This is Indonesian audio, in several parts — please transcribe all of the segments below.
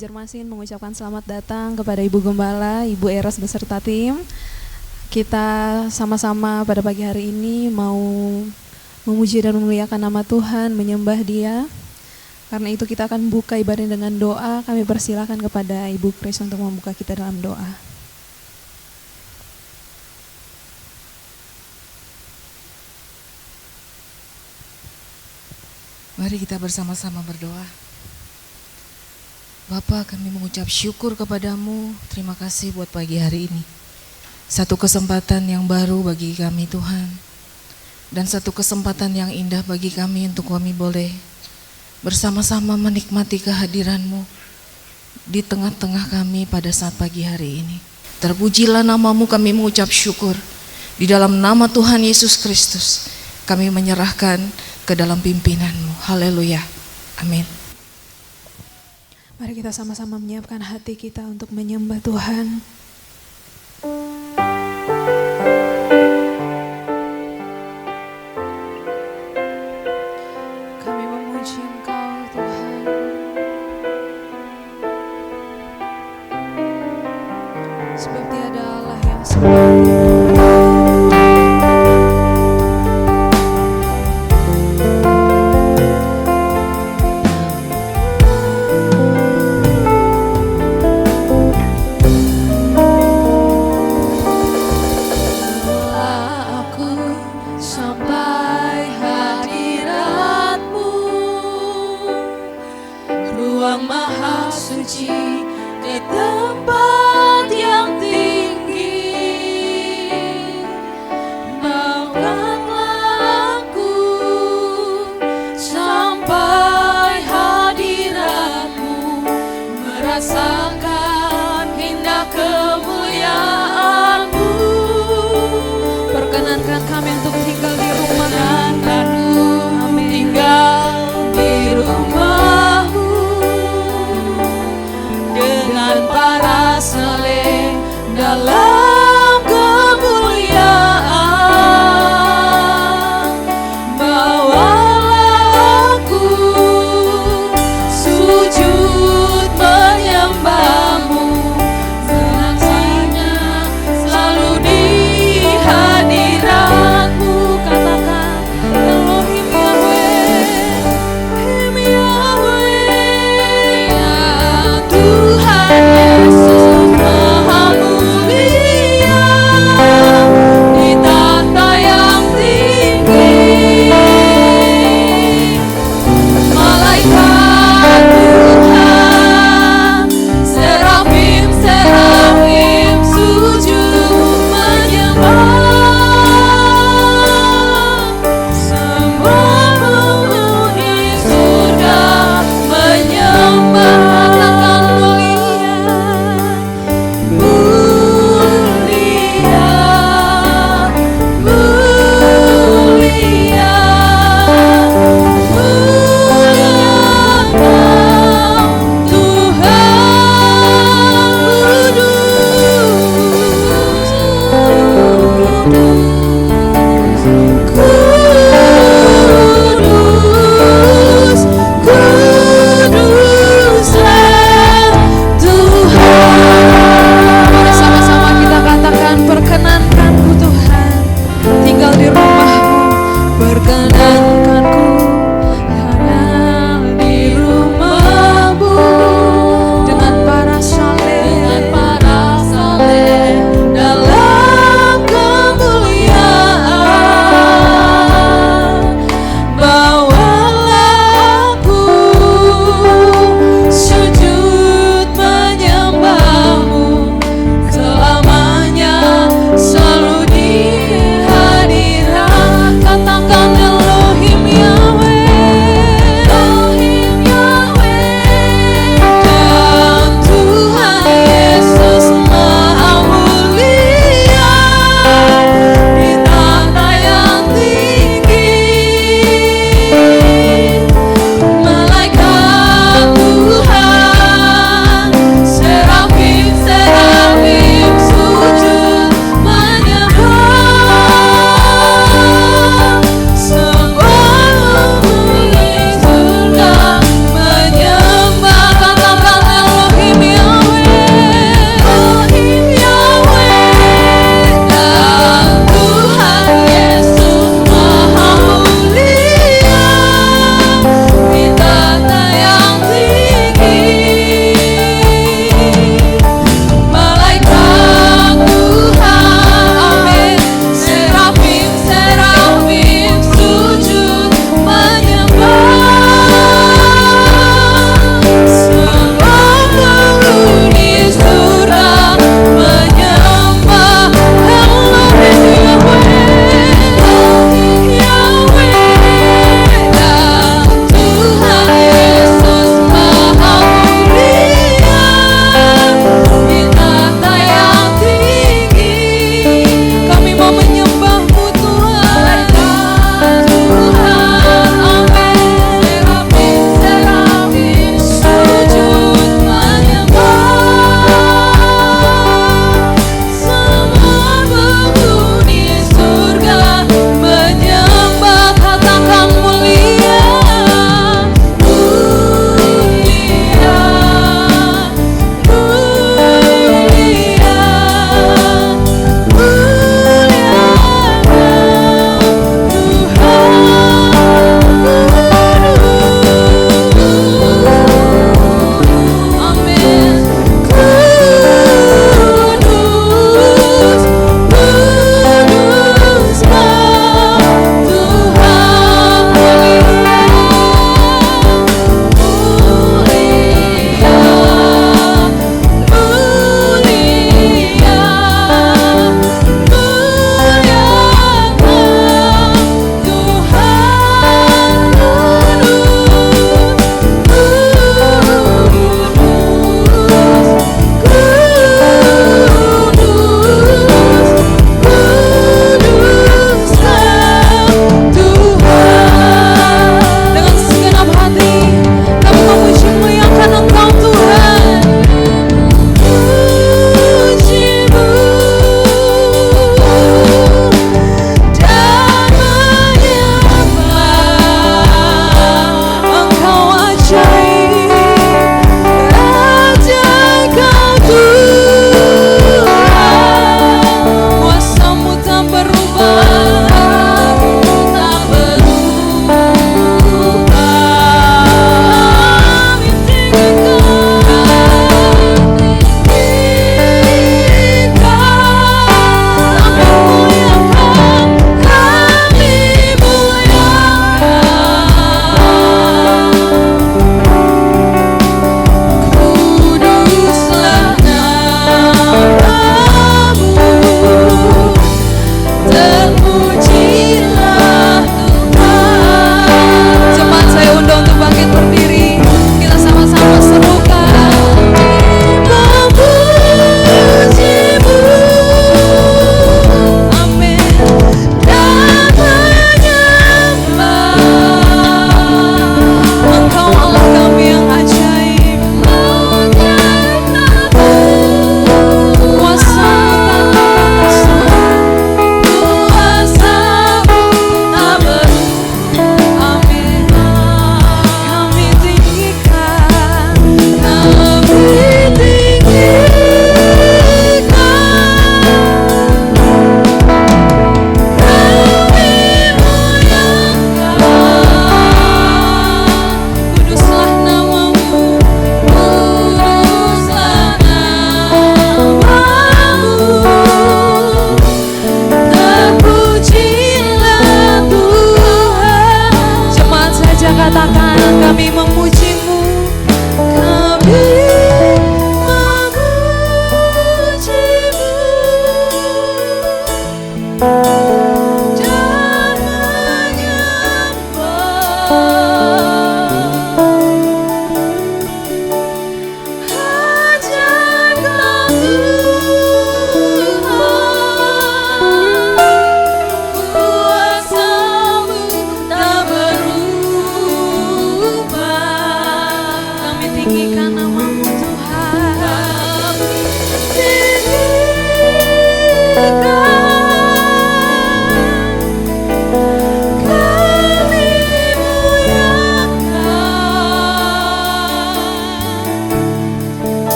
Banjarmasin mengucapkan selamat datang kepada Ibu Gembala, Ibu Eros beserta tim. Kita sama-sama pada pagi hari ini mau memuji dan memuliakan nama Tuhan, menyembah Dia. Karena itu kita akan buka ibadah dengan doa. Kami persilakan kepada Ibu Kris untuk membuka kita dalam doa. Mari kita bersama-sama berdoa. Bapa, kami mengucap syukur kepadamu. Terima kasih buat pagi hari ini. Satu kesempatan yang baru bagi kami Tuhan. Dan satu kesempatan yang indah bagi kami untuk kami boleh bersama-sama menikmati kehadiran-Mu di tengah-tengah kami pada saat pagi hari ini. Terpujilah nama-Mu, kami mengucap syukur. Di dalam nama Tuhan Yesus Kristus kami menyerahkan ke dalam pimpinan-Mu. Haleluya. Amin. Mari kita sama-sama menyiapkan hati kita untuk menyembah Tuhan. Kami memuji Engkau Tuhan. Sebab tiada Allah yang sempurna. Perkenankan kami untuk tinggal di rumah-Mu. Tinggal di rumah-Mu dengan para saleh dalam kemuliaan. Bawalah aku sujud menyembah-Mu, senang-senangnya selalu di hadirat-Mu. Katakan Elohim Yahweh, ya Tuhan Yesus Maha Mulia.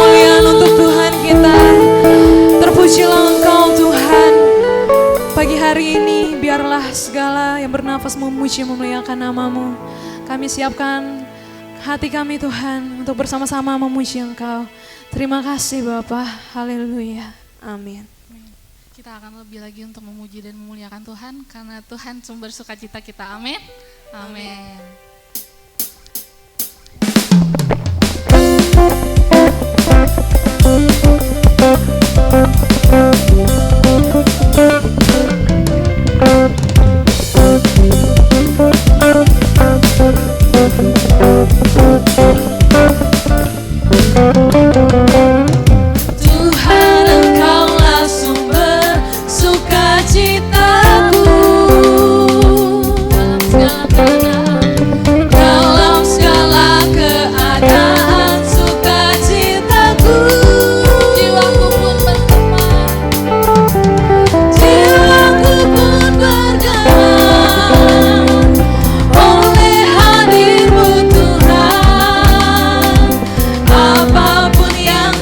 kemuliaan untuk Tuhan kita. Terpujilah Engkau Tuhan. Pagi hari ini biarlah segala yang bernafas memuji memuliakan nama-Mu. Kami siapkan hati kami Tuhan untuk bersama-sama memuji Engkau. Terima kasih Bapa. Haleluya. Amin. Kita akan lebih lagi untuk memuji dan memuliakan Tuhan karena Tuhan sumber sukacita kita. Amin. Amin. Tuhan, Engkaulah sumber sukacitaku dalam segala keadaan sukacitaku. Jiwaku pun bergemar oleh hadir-Mu Tuhan. Apapun yang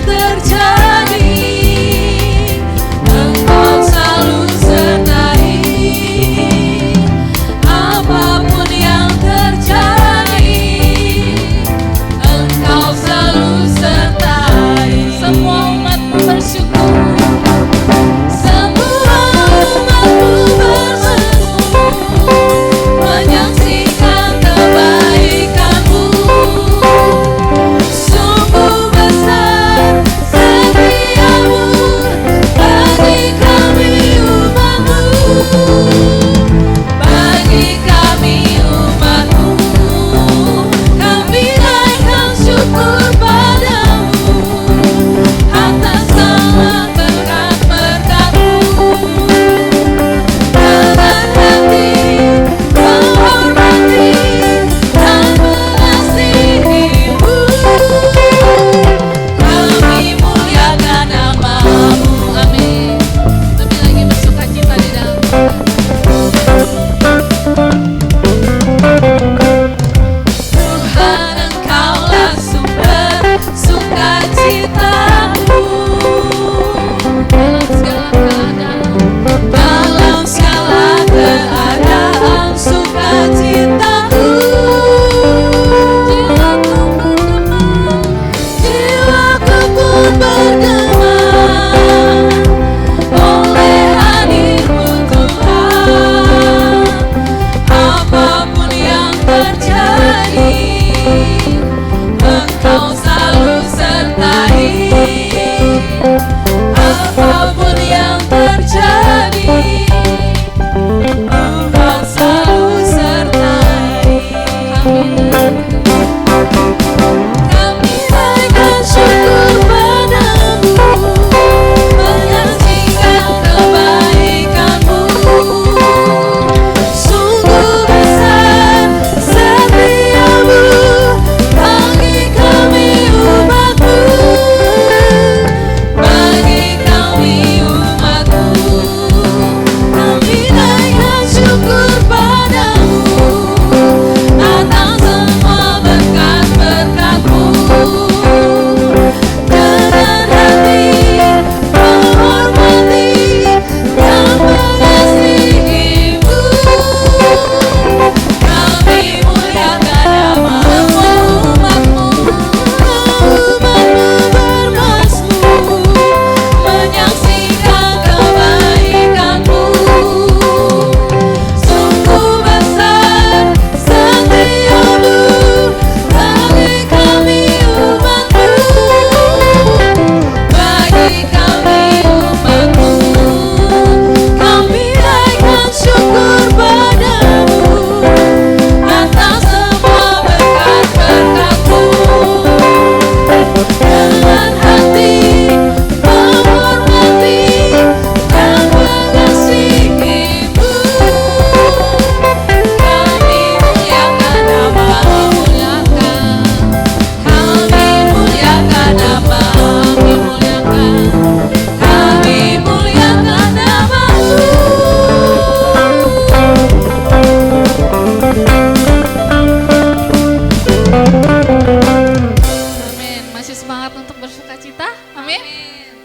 kita. Amin.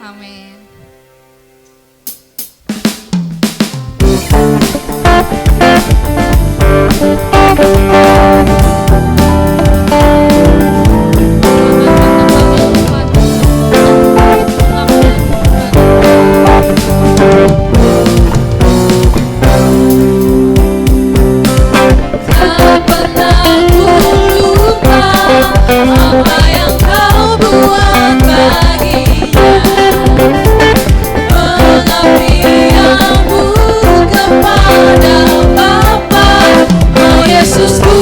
Amin. Tak pernah ku lupa apa yang kau buat baginya. Pengabdianmu kepada Bapa, oh Yesusku.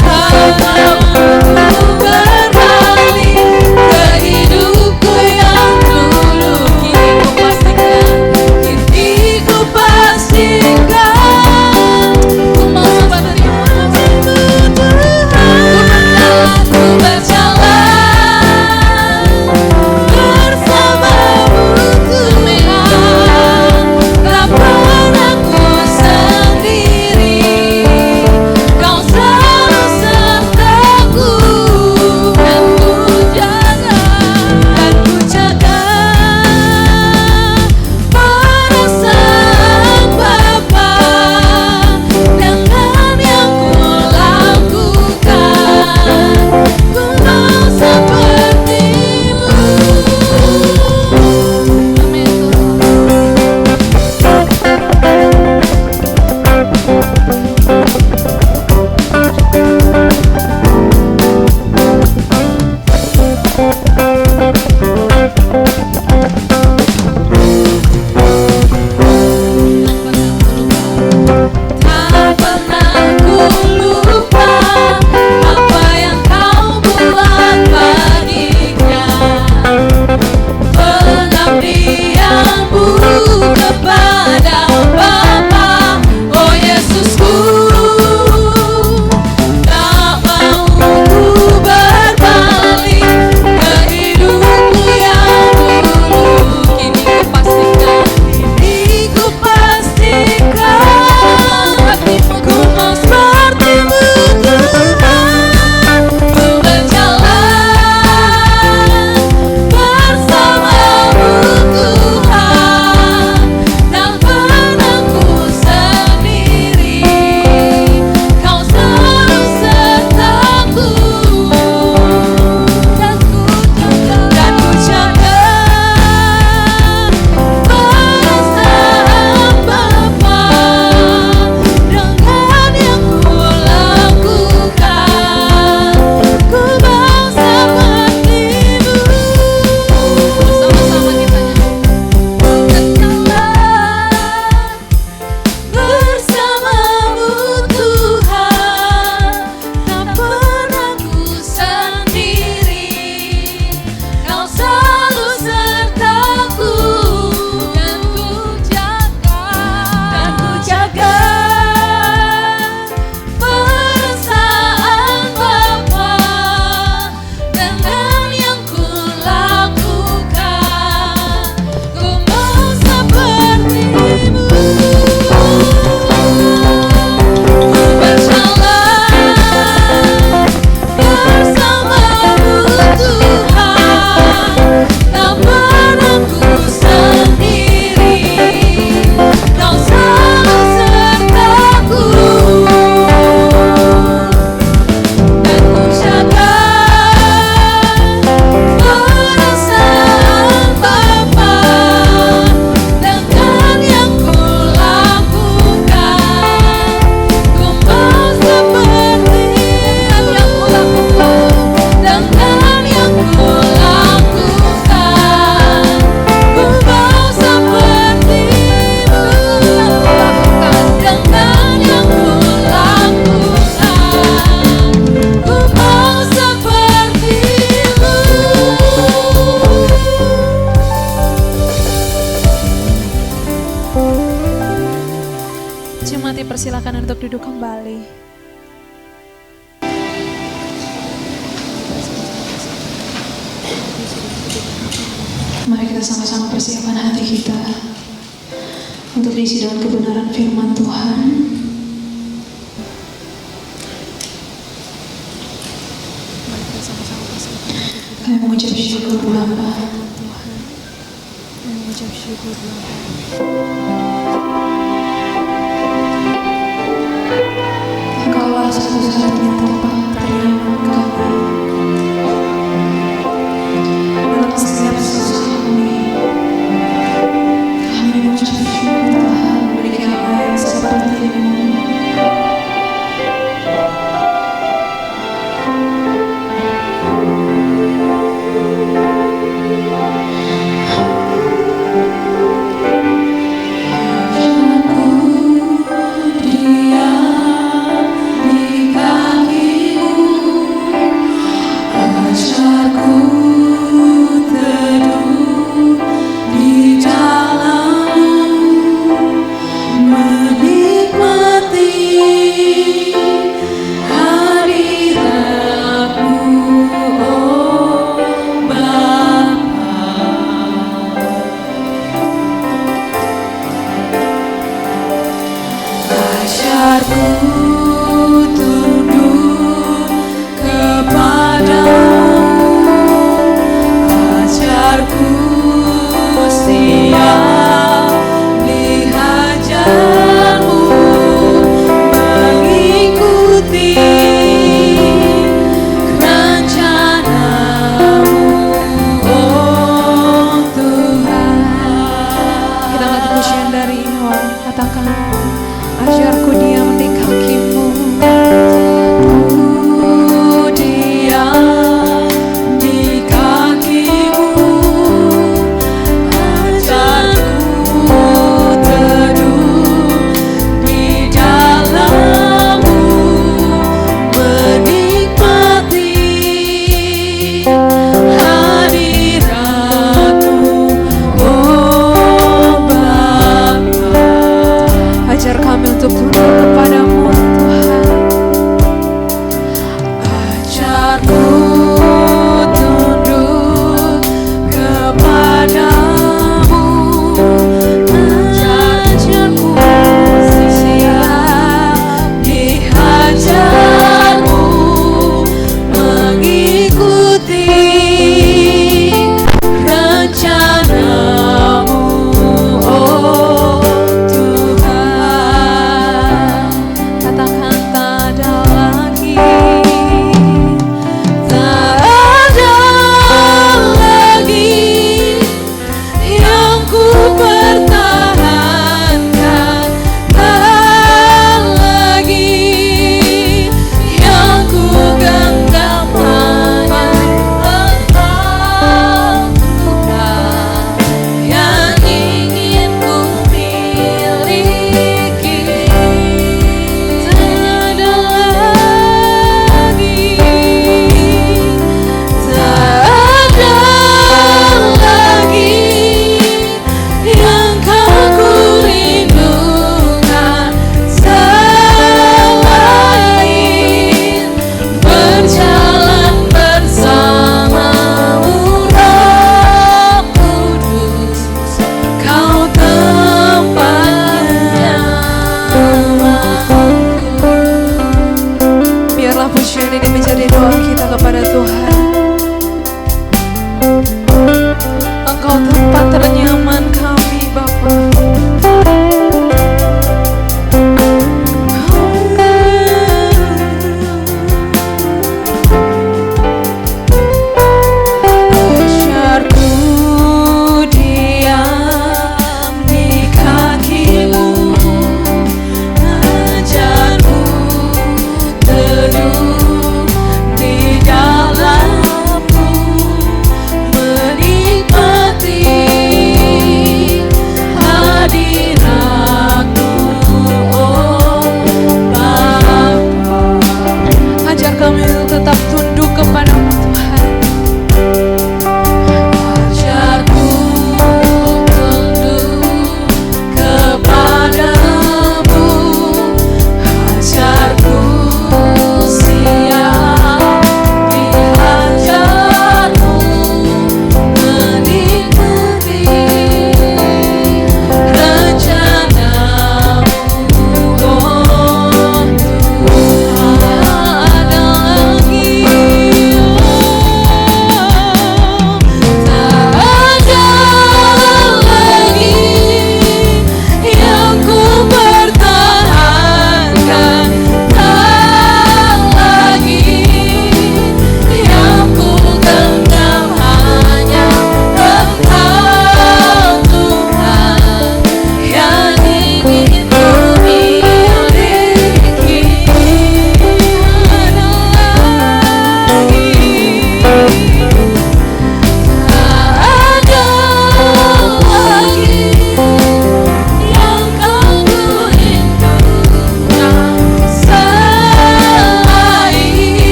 Tanganmu berbalik ke hidupku yang dulu. Kini ku pastikan ku mau seperti-Mu Tuhan. Ku berjalan bersama-Mu Tuhan. Tak pernah ku sendiri, Kau selalu sertaku. Dan ku jaga perasaan Bapa dengan yang ku lakukan. Ku mau seperti-Mu. Tak pernah ku lupa apa yang Kau buat baginya. Pengabdianmu kepada Bapa, oh Yesusku. Tak mau ku berbalik ke hidupku yang dulu. Kini ku pastikan ku mau seperti-Mu Tuhan. Ku berjalan bersama-Mu Tuhan. Tak pernah ku sendiri, Kau selalu sertaku. Dan ku jaga perasaan Bapa dengan yang ku lakukan. Ku mau seperti-Mu. Bersama-sama kita bersama-Mu Tuhan. Tak pernah ku sendiri, Kau selalu sertaku. Dan ku jaga perasaan Bapa dengan yang ku lakukan. Ku mau seperti-Mu. Ku berjalan bersama-Mu Tuhan. Tak pernah ku sendiri, Kau selalu sertaku. Dan ku jaga perasaan Bapa dengan yang ku lakukan. Ku mau seperti yang ku lakukan dengan yang ku lakukan. Ku mau seperti-Mu dengan yang ku lakukan. Ku mau seperti-Mu. Jemaat dipersilakan untuk duduk kembali. Mari kita sama-sama persiapkan hati kita untuk diisi dengan kebenaran firman Tuhan. Mari kita sama-sama persiapkan hati kita. mengucap syukur Bapa. Mengucap syukur Bapa. Engkaulah satu-satunya tempat perlindungan kami dalam setiap susah kami. Kami mengucap syukur Tuhan beri kami yang seperti-Mu. Dia di kaki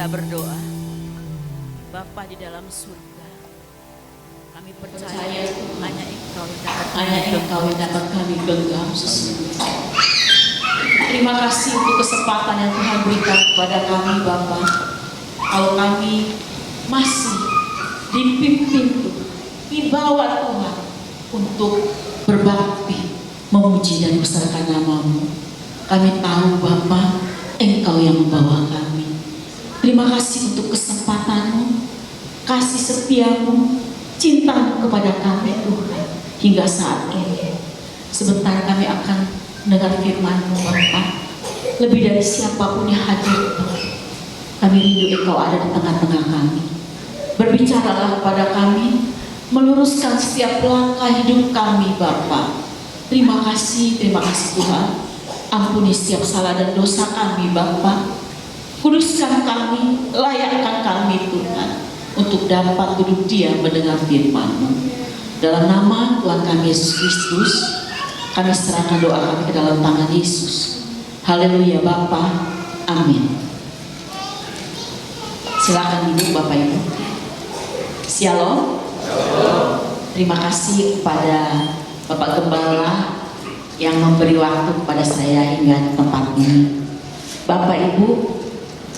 kita berdoa. Bapa di dalam surga, kami percaya hanya Engkau yang dapat kami genggam sesungguhnya. Terima kasih untuk kesempatan yang Tuhan berikan kepada kami Bapa. Kalau kami masih dipimpin Tuhan, dibawa Tuhan untuk berbakti, memuji dan membesarkan nama-Mu. Kami tahu Bapa, Engkau yang membawa kami. Terima kasih untuk kesempatan-Mu, kasih setia-Mu, cinta-Mu kepada kami Tuhan hingga saat ini. Sebentar kami akan mendengar firman-Mu Bapa. Lebih dari siapapun yang hadir Tuhan, kami rindu Engkau ada di tengah-tengah kami. Berbicaralah kepada kami, meluruskan setiap langkah hidup kami Bapa. Terima kasih Tuhan. Ampuni setiap salah dan dosa kami Bapa. Kuduskan kami, layakkan kami Tuhan untuk dapat duduk diam mendengar firman-Mu. Dalam nama Tuhan kami Yesus Kristus, kami serahkan doa kami ke dalam tangan Yesus. Haleluya Bapa. Amin. Silakan duduk Bapak Ibu. Shalom. Terima kasih kepada Bapak Gembala yang memberi waktu kepada saya hingga di tempat ini. Bapak Ibu,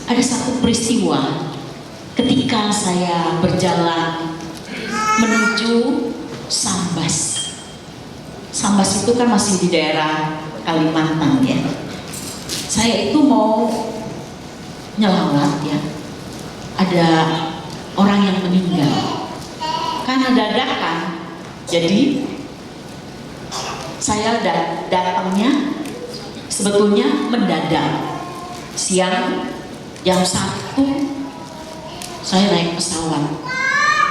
ada satu peristiwa ketika saya berjalan menuju Sambas. Sambas itu kan masih di daerah Kalimantan ya. Saya itu mau nyelawat ya. Ada orang yang meninggal karena dadakan. Jadi saya datangnya sebetulnya mendadak. Siang jam 1 saya naik pesawat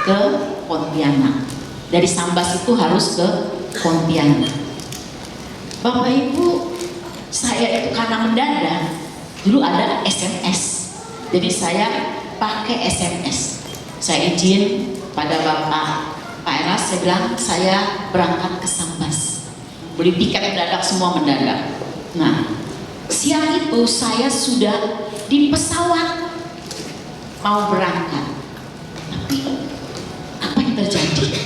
ke Pontianak. Dari Sambas itu harus ke Pontianak. Bapak Ibu, saya itu karena mendadak, dulu ada SMS. Jadi saya pakai SMS. Saya izin pada Pak Eras, saya bilang saya berangkat ke Sambas. Beli tiket mendadak, semua mendadak. Nah, siang itu saya sudah di pesawat mau berangkat. Tapi apa yang terjadi?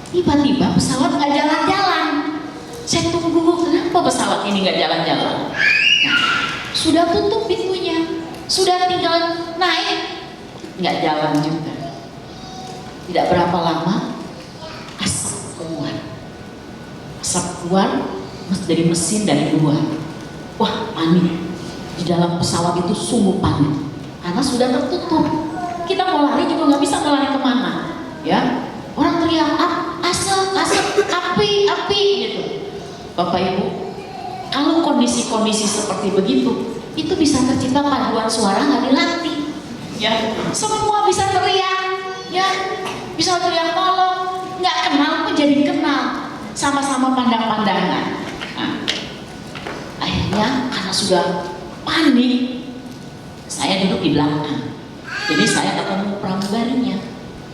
Tiba-tiba pesawat nggak jalan-jalan. Saya tunggu, kenapa pesawat ini nggak jalan-jalan? Nah, sudah tutup pintunya, sudah tinggal naik, nggak jalan juga. Tidak berapa lama, asap keluar. Asap keluar dari mesin dari luar. Wah, panik. Di dalam pesawat itu sungguh panik karena sudah tertutup. Kita mau lari juga nggak bisa, lari kemana? Ya, orang teriak asap, api gitu. Bapak Ibu, kalau kondisi-kondisi seperti begitu, itu bisa tercipta paduan suara nggak dilatih. Ya, semua bisa teriak, ya, bisa teriak tolong, nggak kenal pun jadi kenal, sama-sama pandang-pandangan. Nah, akhirnya karena sudah panik, saya duduk di belakang. Jadi saya ketemu pramugarinya.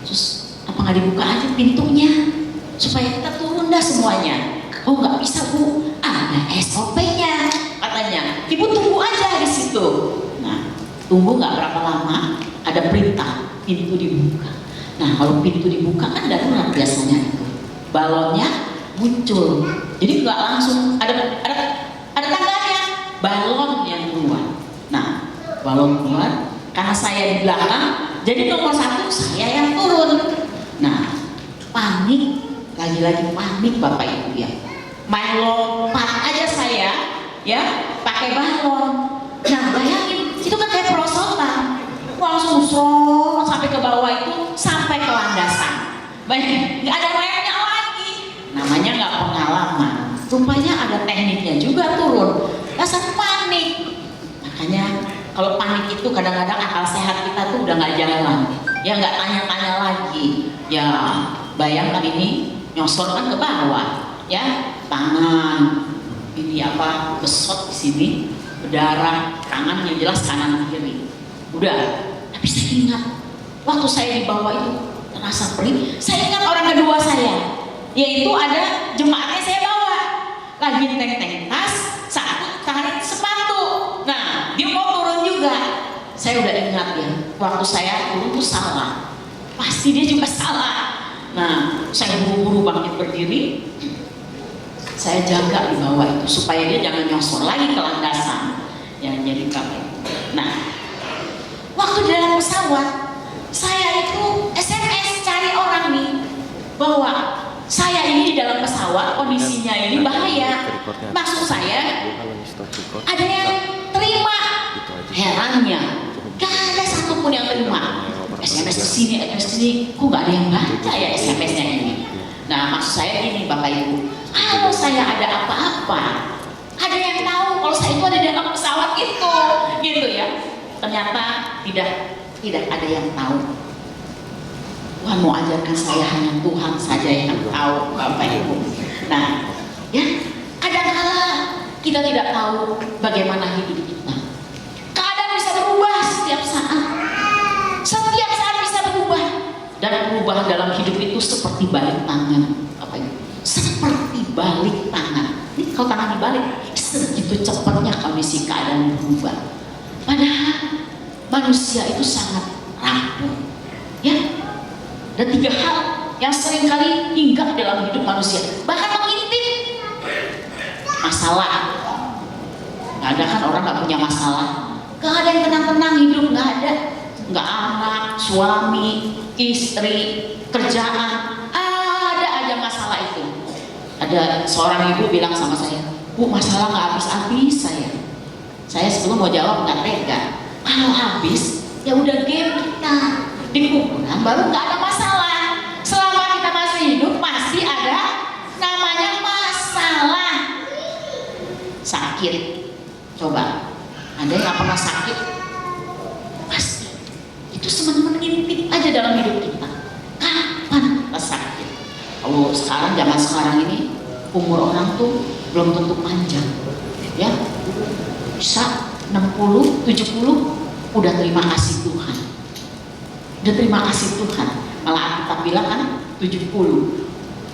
Terus apa nggak dibuka aja pintunya supaya kita turun dah semuanya? Oh nggak bisa Bu, ada SOP-nya katanya. Ibu tunggu aja di situ. Nah, tunggu nggak berapa lama, ada perintah pintu dibuka. Nah kalau pintu dibuka kan darurat biasanya itu, balonnya muncul. Jadi nggak langsung ada tangganya, balon yang keluar. Nah balon keluar, karena saya di belakang, jadi nomor 1 saya yang turun. Nah panik, lagi-lagi panik Bapak Ibu ya. Main lompat aja saya, ya pakai balon. Nah bayangin, itu kan kayak perosotan, langsung strong sampai ke bawah itu, sampai ke landasan. Bayangin, nggak ada remnya lagi. Namanya nggak pengalaman. Rupanya ada tekniknya juga turun. Rasanya panik. Makanya kalau panik itu kadang-kadang akal sehat kita tuh udah nggak jalan. Ya nggak tanya-tanya lagi. Ya bayangkan ini nyosor kan ke bawah. Ya tangan ini apa besot di sini, berdarah, tangan yang jelas kanan kiri. Udah, tapi saya ingat waktu saya di bawah itu terasa perih. Saya ingat orang kedua saya, yaitu ada jemaatnya saya bawa lagi teng-teng tas, saat tarik sepatu. Nah dia mau turun juga. Saya saya udah ingat ya, waktu saya dulu tuh salah, pasti dia juga salah. Nah, saya buru-buru bangkit berdiri, saya jaga di bawah itu supaya dia jangan nyosor lagi ke landasan yang jadi kami. Nah, waktu di dalam pesawat, saya itu SMS cari orang nih bahwa saya ini di dalam pesawat kondisinya ini bahaya. Maksud saya ada yang terima, herannya gak ada satupun yang terima. SMS kesini, SMS kesini, kok gak ada yang baca ya SMS-nya ini. Nah, maksud saya gini Bapak Ibu, kalau saya ada apa-apa, ada yang tahu kalau saya itu ada di dalam pesawat itu, gitu ya. Ternyata tidak ada yang tahu. Tuhan mau ajarkan saya, hanya Tuhan saja yang tahu Bapak Ibu. Nah, ya, kadang-kala kita tidak tahu bagaimana hidup kita. Keadaan bisa berubah setiap saat. Setiap saat bisa berubah. Dan berubah dalam hidup itu seperti balik tangan, Bapak Ibu. Seperti balik tangan. Ini kalau tangan dibalik, segitu cepatnya kondisi keadaan berubah. Padahal manusia itu sangat rapuh, ya. Dan 3 hal yang seringkali hinggap dalam hidup manusia, bahkan mengintip masalah. Gak ada kan orang gak punya masalah. Gak ada yang tenang-tenang hidup, gak ada. Gak anak, suami, istri, kerjaan, ada aja masalah itu. Ada seorang ibu bilang sama saya, Bu, masalah gak habis-habis saya sebelum mau jawab gak tega. Kalau habis, ya udah game kita di kuburan baru gak ada masalah. Selama kita masih hidup pasti ada namanya masalah. Sakit, coba ada yang gak pernah sakit? Pasti. Itu semen ngintip aja dalam hidup kita. Kapan kita sakit? Kalau sekarang, zaman sekarang ini, umur orang tuh belum tentu panjang, ya. Bisa 60, 70, udah terima kasih Tuhan. Udah terima kasih Tuhan. Malah kita bilang kan 70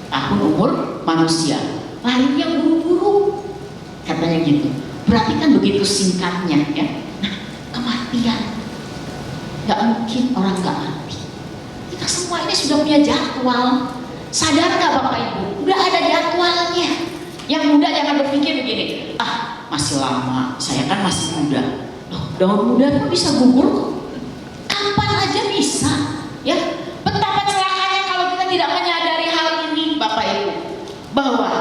tahun umur manusia. Larinya buru-buru, katanya gitu. Berarti kan begitu singkatnya, ya. Nah, kematian, gak mungkin orang gak mati. Kita semua ini sudah punya jadwal. Sadar gak Bapak Ibu? Udah ada jadwalnya. Yang muda jangan berpikir begini, masih lama, saya kan masih muda. Loh, daun muda itu bisa gugur kok. Kapan aja bisa, ya. Betapa celakanya kalau kita tidak menyadari hal ini, Bapak Ibu, bahwa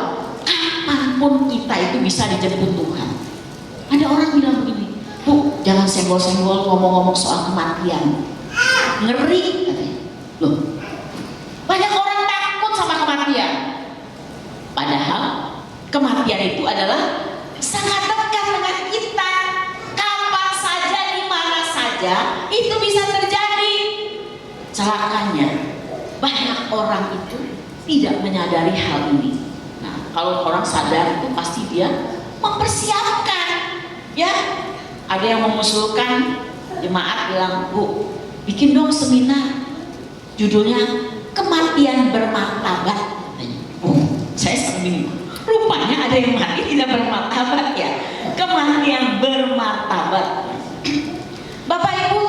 kapanpun kita itu bisa dijemput Tuhan. Ada orang bilang begini, Bu, jangan senggol-senggol ngomong-ngomong soal kematian. Ngeri, katanya. Loh, banyak orang takut sama kematian. Padahal kematian itu adalah sangat dekat dengan kita. Kapan saja, di mana saja, itu bisa terjadi. Celakanya, banyak orang itu tidak menyadari hal ini. Nah, kalau orang sadar itu pasti dia mempersiapkan, ya. Ada yang mengusulkan, jemaat bilang, Bu, bikin dong seminar, judulnya Kematian Bermartabat. Saya sering, rupanya ada yang mati tidak bermartabat, ya. Kematian bermartabat. Bapak Ibu,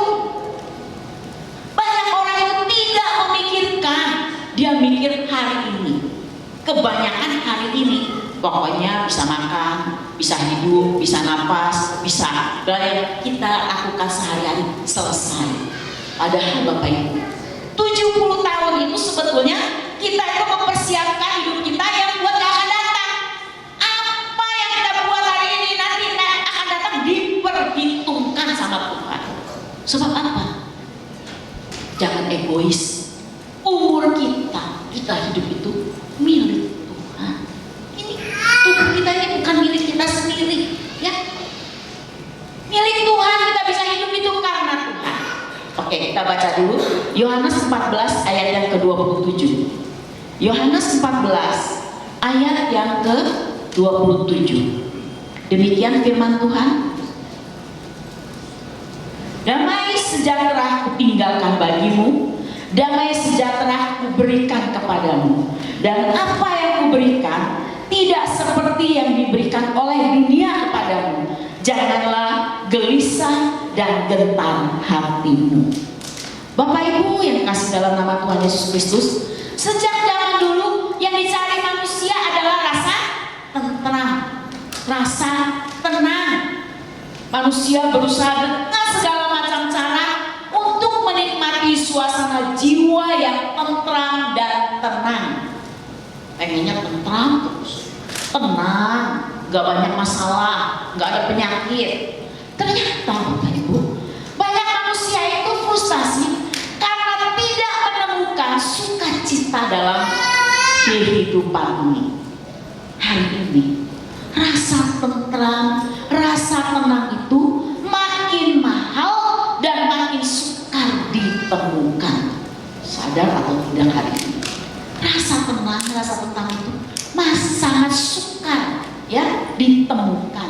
banyak orang itu tidak memikirkan. Dia mikir hari ini, kebanyakan hari ini. Pokoknya bisa makan, bisa hidup, bisa napas, bisa yang kita lakukan sehari-hari selesai. Padahal Bapak Ibu, 70 tahun itu sebetulnya kita itu mempersiapkan hidup kita yang buat yang akan datang. Apa yang kita buat hari ini nanti akan datang diperhitungkan sama Tuhan. Sebab apa? Jangan egois. Umur kita hidup itu milik Tuhan. Ini tubuh kita ini bukan milik kita sendiri, ya. Milik Tuhan, kita bisa hidup itu karena Tuhan. Oke, kita baca dulu Yohanes 14 ayat yang ke-27. Yohanes 14 ayat yang ke-27. Demikian firman Tuhan. Damai sejahtera kutinggalkan bagimu, damai sejahtera kuberikan kepadamu. Dan apa yang kuberikan tidak seperti yang diberikan oleh dunia kepadamu. Janganlah gelisah dan gentar hatimu. Bapak Ibu yang kasih dalam nama Tuhan Yesus Kristus, sejak zaman dulu yang dicari manusia adalah rasa tentram, rasa tenang. Manusia berusaha dengan segala macam cara untuk menikmati suasana jiwa yang tentram dan tenang. Pengennya tentram terus, tenang, gak banyak masalah, gak ada penyakit. Ternyata Bapak Ibu, banyak manusia itu frustasi karena tidak menemukan sukacita dalam kehidupan ini. Hari ini rasa tentram, rasa tenang itu makin mahal dan makin sukar ditemukan. Sadar atau tidak hari ini? Rasa tenang, rasa tentram itu sangat sukar ya ditemukan.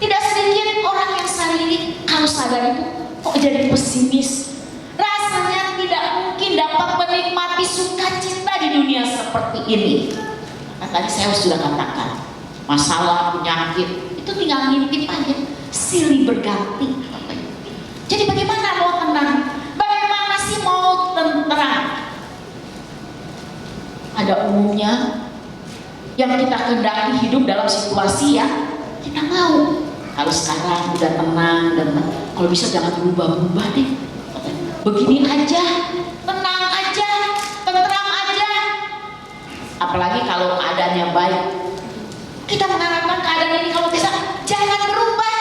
Tidak sedikit orang yang hari ini kalau sadar itu kok jadi pesimis. Rasanya tidak mungkin dapat menikmati sukacita di dunia seperti ini. Nah, tadi saya sudah katakan, masalah, penyakit itu tinggal ngintip aja, silih berganti. Jadi bagaimana mau tenang? Bagaimana sih mau tentram? Pada umumnya yang kita kehendaki hidup dalam situasi yang kita mau. Kalau sekarang udah tenang dan kalau bisa jangan berubah-ubah deh. Begini aja, tenang aja, tentram aja. Apalagi kalau keadaannya baik. Kita mengharapkan keadaan ini kalau bisa jangan berubah.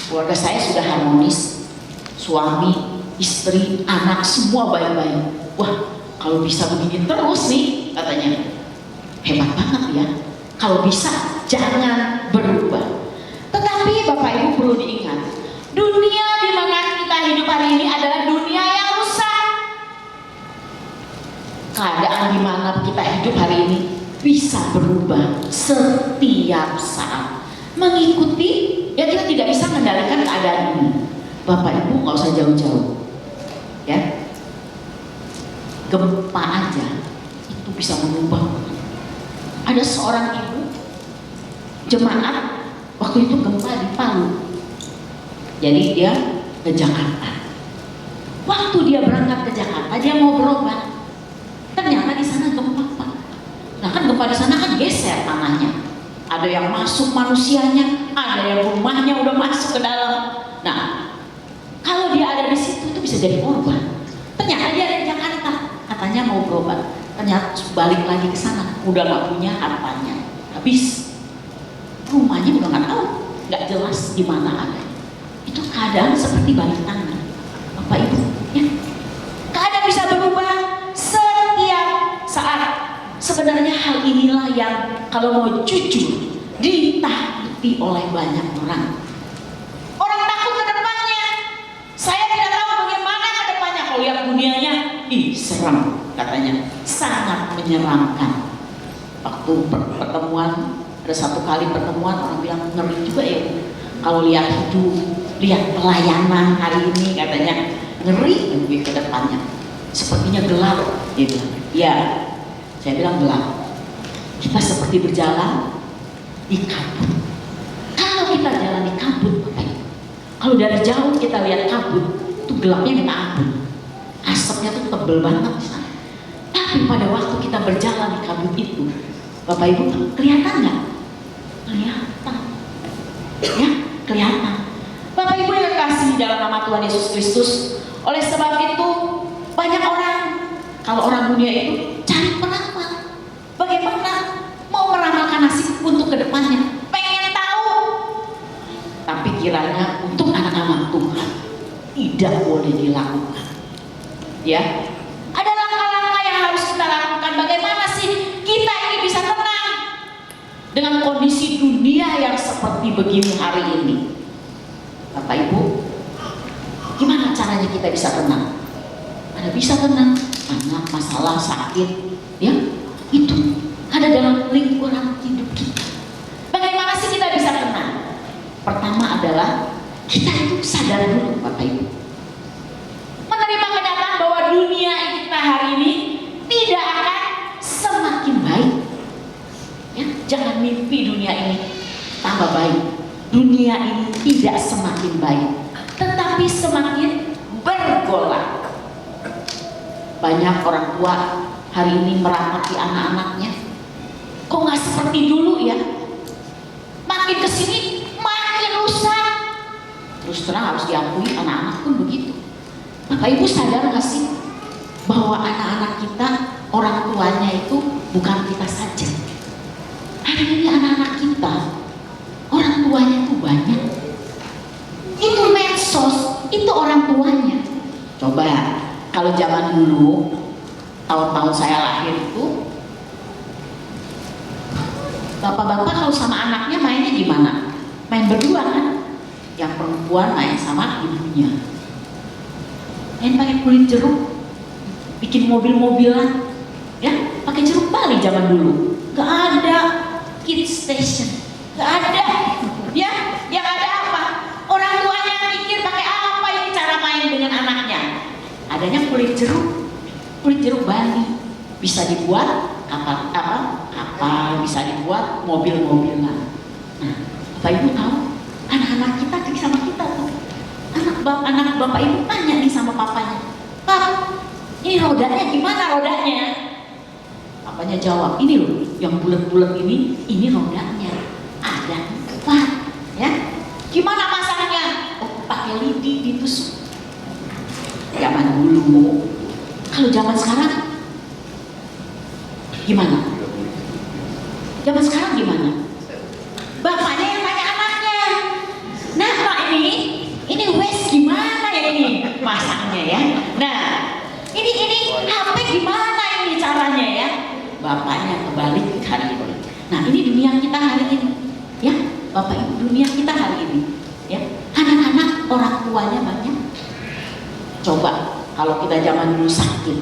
Keluarga saya sudah harmonis, suami, istri, anak semua baik-baik. Wah, kalau bisa begini terus nih katanya. Hebat banget ya. Kalau bisa jangan berubah. Tetapi Bapak Ibu perlu diingat, dunia di mana kita hidup hari ini adalah dunia yang rusak. Keadaan di mana kita hidup hari ini bisa berubah setiap saat. Mengikuti, ya kita tidak bisa mengendalikan keadaan ini. Bapak Ibu nggak usah jauh-jauh, ya. Gempa aja itu bisa mengubah. Ada seorang ibu jemaat waktu itu gempa di Palu. Jadi dia ke Jakarta. Waktu dia berangkat ke Jakarta, dia mau berobat. Ternyata di sana gempa, Pak. Nah kan gempa di sana kan geser tanahnya. Ada yang masuk manusianya, ada yang rumahnya udah masuk ke dalam. Nah, kalau dia ada di situ itu bisa jadi korban. Ternyata dia ada di Jakarta, katanya mau berobat. Ternyata balik lagi ke sana, udah gak punya hartanya, habis. Rumahnya udah gak tahu, gak jelas di mana ada. Itu keadaan seperti balik tangan, Bapak Ibu. Ya. Keadaan bisa berubah setiap saat. Sebenarnya hal inilah yang kalau mau jujur ditakuti oleh banyak orang. Orang takut ke depannya. Saya tidak tahu bagaimana ke depannya. Kalau lihat dunianya, seram katanya, sangat menyeramkan. Waktu pertemuan, ada satu kali pertemuan orang bilang ngeri juga ya. Kalau lihat hidup, lihat pelayanan hari ini katanya ngeri lebih ke depannya. Sepertinya gelap, dia bilang. Ya, saya bilang gelap. Kita seperti berjalan di kabut. Kalau kita jalan di kabut, kalau dari jauh kita lihat kabut, itu gelapnya minta ampun. Asapnya tuh tebel banget di sana. Tapi pada waktu kita berjalan di kabut itu, Bapak Ibu, kelihatan nggak? Kelihatan. Ya, kelihatan. Bapak Ibu yang kasih dalam nama Tuhan Yesus Kristus, oleh sebab itu banyak orang, kalau orang dunia itu cari peramal. Bagaimana mau meramalkan nasib untuk kedepannya? Pengen tahu. Tapi kiranya untuk anak-anak Tuhan tidak boleh dilakukan. Ya, ada langkah-langkah yang harus kita lakukan. Bagaimana sih kita ini bisa tenang dengan kondisi dunia yang seperti begini hari ini? Bapak Ibu, gimana caranya kita bisa tenang? Ada bisa tenang, anak masalah sakit, ya itu ada dalam lingkungan hidup kita. Bagaimana sih kita bisa tenang? Pertama adalah kita itu sadar dulu, Bapak Ibu. Menerima kenyataan bahwa dunia kita hari ini tidak akan semakin baik. Ya, jangan mimpi dunia ini tambah baik. dunia ini tidak semakin baik, tetapi semakin bergolak. Banyak orang tua hari ini merapati anak-anaknya, kok nggak seperti dulu ya? Makin kesini makin rusak. Terus terang harus diakui, anak-anak pun begitu. Bapak Ibu sadar nggak sih bahwa anak-anak kita, orang tuanya itu bukan kita saja. Hari ini anak-anak kita, orang tuanya itu banyak. Itu medsos, itu orang tuanya. Coba kalau zaman dulu, tahun-tahun saya lahir itu, bapak-bapak kalau sama anaknya mainnya gimana? Main berdua kan? Yang perempuan main sama ibunya. Main pakai kulit jeruk, bikin mobil-mobilan, ya pakai jeruk Bali zaman dulu. Gak ada kids station, gak ada. Ya, yang ada apa? Orang tuanya pikir pakai apa ini cara main dengan anaknya? Adanya kulit jeruk Bali, bisa dibuat kapal, bisa dibuat mobil-mobilan. Nah, Bapak Ibu tahu, anak-anak kita sama kita tuh. Anak bapak ibu tanya nih sama papanya, Pak, ini rodanya gimana rodanya? Papanya jawab, ini loh, yang bulat-bulat ini rodanya. Ada 4, ya. Gimana masaknya? Oh, pakai lidi ditusuk. Zaman dulu. Kalau zaman sekarang gimana? Zaman sekarang gimana? Bapaknya yang tanya anaknya. Nah, Pak, ini wes gimana ya ini masaknya ya? Nah, ini HP gimana ini caranya ya? Bapaknya kebalik hari ini. Nah, ini dunia kita hari ini, ya, Bapak Ibu, dunia kita hari ini, ya. Anak-anak orang tuanya banyak. Coba kalau kita zaman dulu sakit,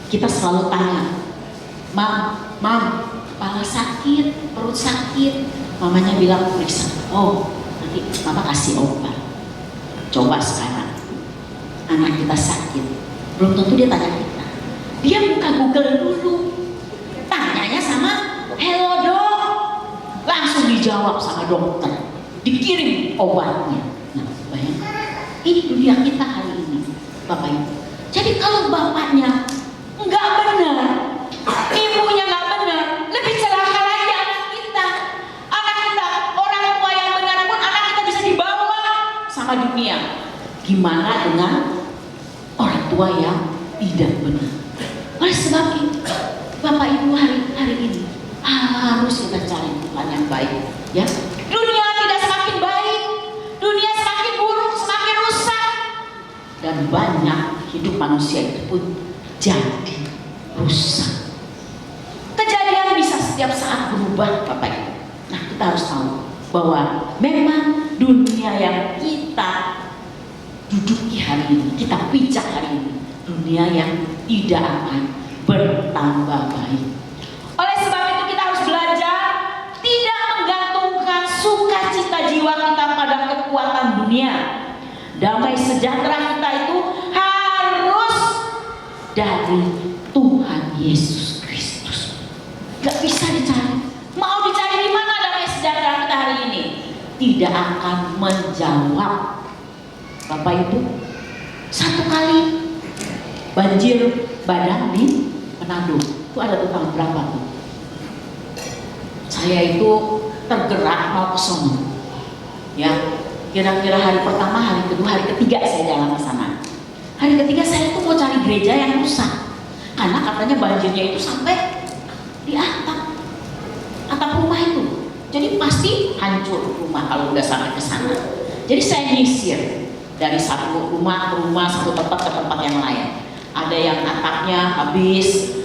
kita selalu tanya, Mam, kepala sakit, perut sakit. Mamanya bilang periksa. Oh, nanti mama kasih obat. Coba sekarang anak kita sakit, belum tentu dia tanya kita. Dia buka Google dulu, tanyanya sama hello dok, langsung dijawab sama dokter, dikirim obatnya. Nah, bayangkan, ini dunia kita hari ini, Bapak Ibu. Jadi kalau bapaknya nggak benar, ibunya nggak benar, lebih celaka lagi anak kita. Anak kita, orang tua yang benar pun anak kita bisa dibawa sama dunia. Gimana dengan orang tua yang tidak benar? Oleh sebab itu, Bapak Ibu hari ini harus kita cari Tuhan yang baik, ya. Dunia tidak semakin baik, dunia semakin buruk, semakin rusak, dan banyak hidup manusia itu pun jadi rusak. Kejadian bisa setiap saat berubah, Bapak Ibu. Nah, kita harus tahu bahwa memang dunia yang kita duduki hari ini, kita pijak hari ini, dunia yang tidak akan bertambah baik. Oleh sebab itu kita harus belajar tidak menggantungkan sukacita jiwa kita pada kekuatan dunia. Damai sejahtera kita itu harus dari Tuhan Yesus Kristus. Gak bisa dicari. Mau dicari di mana damai sejahtera kita hari ini? Tidak akan menjawab. Bapak Ibu, satu kali banjir bandang di Manado, itu ada tahun berapa tuh? Saya itu tergerak mau ke sono, ya. Kira-kira hari pertama, hari kedua, hari ketiga saya jalan ke sana. Hari ketiga saya itu mau cari gereja yang rusak, karena katanya banjirnya itu sampai di atap rumah itu. Jadi pasti hancur rumah kalau udah sampai ke sana. Jadi saya nyisir dari satu rumah ke rumah, satu tempat ke tempat yang lain. Ada yang atapnya habis.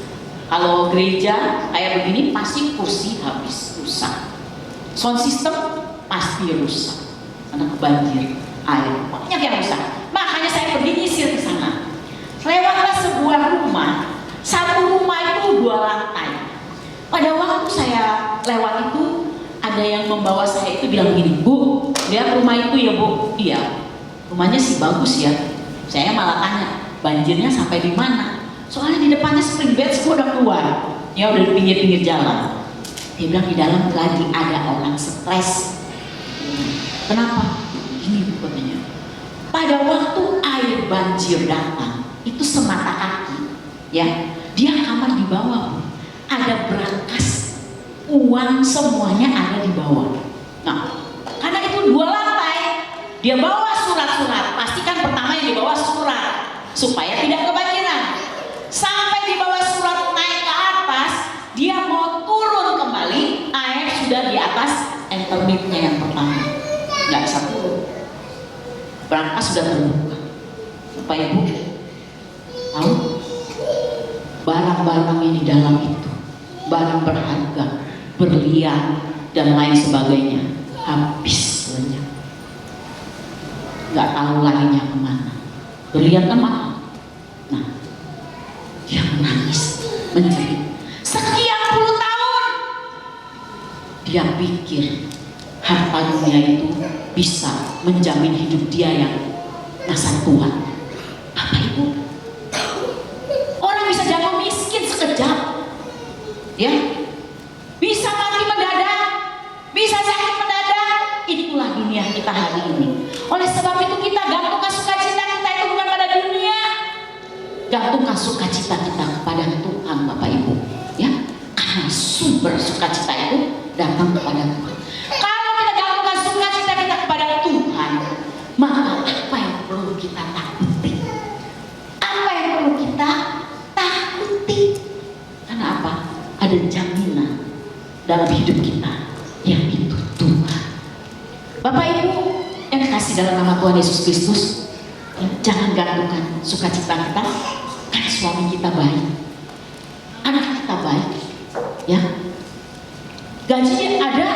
Kalau gereja kayak begini pasti kursi habis, rusak. Sound system pasti rusak karena kebanjir air. Banyak yang rusak. Makanya saya pergi nyisir ke sana. Lewatlah sebuah rumah. Satu rumah itu 2 lantai. Pada waktu saya lewat itu ada yang membawa saya itu bilang gini, Bu, lihat rumah itu ya Bu. Iya, rumahnya sih bagus ya. Saya malah tanya, banjirnya sampai di mana? Soalnya di depannya spring bed semua udah keluar, ya udah di pinggir-pinggir jalan. Dia bilang di dalam lagi ada orang stres. Kenapa? Ini katanya. Pada waktu air banjir datang, itu semata kaki, ya, dia kamar di bawah, ada brankas, uang semuanya ada di bawah. Nah, karena itu 2 lantai, dia bawa surat-surat. Pastikan pertama yang dibawa surat supaya tidak kebanjiran. Sampai dibawa surat naik ke atas, dia mau turun kembali, air sudah di atas entermitnya yang pertama, nggak bisa turun. Brankas sudah terbuka. Bapak Ibu tahu barang-barang yang di dalam itu, barang berharga, berlian dan lain sebagainya, habis lenyap. Nggak tahu larinya kemana. Berlian kan mahal. Nah, dia menangis, menjerit. Sekian puluh tahun dia pikir harta dunia itu bisa menjamin hidup dia yang masa tua. Apa Ibu? Orang bisa jatuh miskin sekejap, ya, bisa mati mendadak, bisa sakit mendadak. Itulah dunia kita hari ini. Oleh sebab itu kita gantungkan sukacita kita itu bukan pada dunia, gantungkan sukacita kita kepada Tuhan, Bapak Ibu, ya, karena sumber sukacita itu datang kepada Tuhan. Kalau kita gantungkan sukacita kita kepada Tuhan, maka apa yang perlu kita takuti? Apa yang perlu kita takuti? Karena apa? Ada jaminan dalam hidup kita, yang itu Tuhan. Bapak Ibu yang kasih dalam nama Tuhan Yesus Kristus, ya, jangan gantungkan sukacita kita karena suami kita baik, anak kita baik, ya, gajinya ada,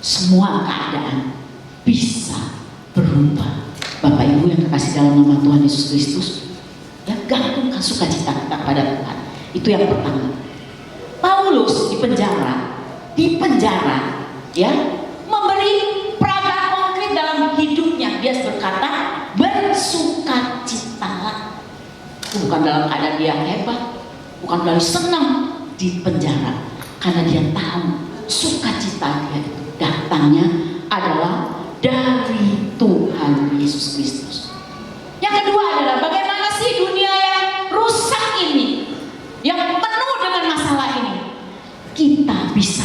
semua keadaan bisa berubah. Bapak Ibu yang terkasih dalam nama Tuhan Yesus Kristus, ya, gantungkan sukacita kita pada Tuhan. Itu yang pertama. Paulus di penjara, ya, memberi peragaan konkret dalam hidupnya. Dia berkata, bersukacitalah. Bukan dalam keadaan dia hebat, bukan dari senang di penjara, karena dia tahu sukacita dia itu datangnya adalah dari Tuhan Yesus Kristus. Yang kedua adalah bagaimana sih dunia yang rusak ini, yang penuh dengan masalah ini, kita bisa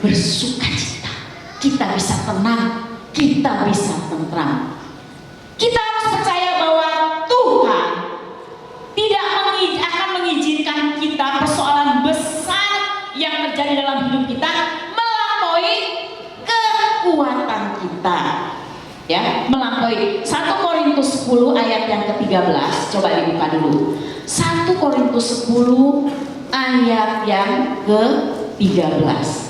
bersukacita, kita bisa tenang, kita bisa tentram. Kita harus percaya bahwa Tuhan tidak akan mengizinkan kita persoalan besar yang terjadi dalam hidup kita melampaui kekuatan kita, ya, melampaui. 1 Korintus 10 ayat yang ke-13, coba dibuka dulu. 1 Korintus 10 ayat yang ke-13.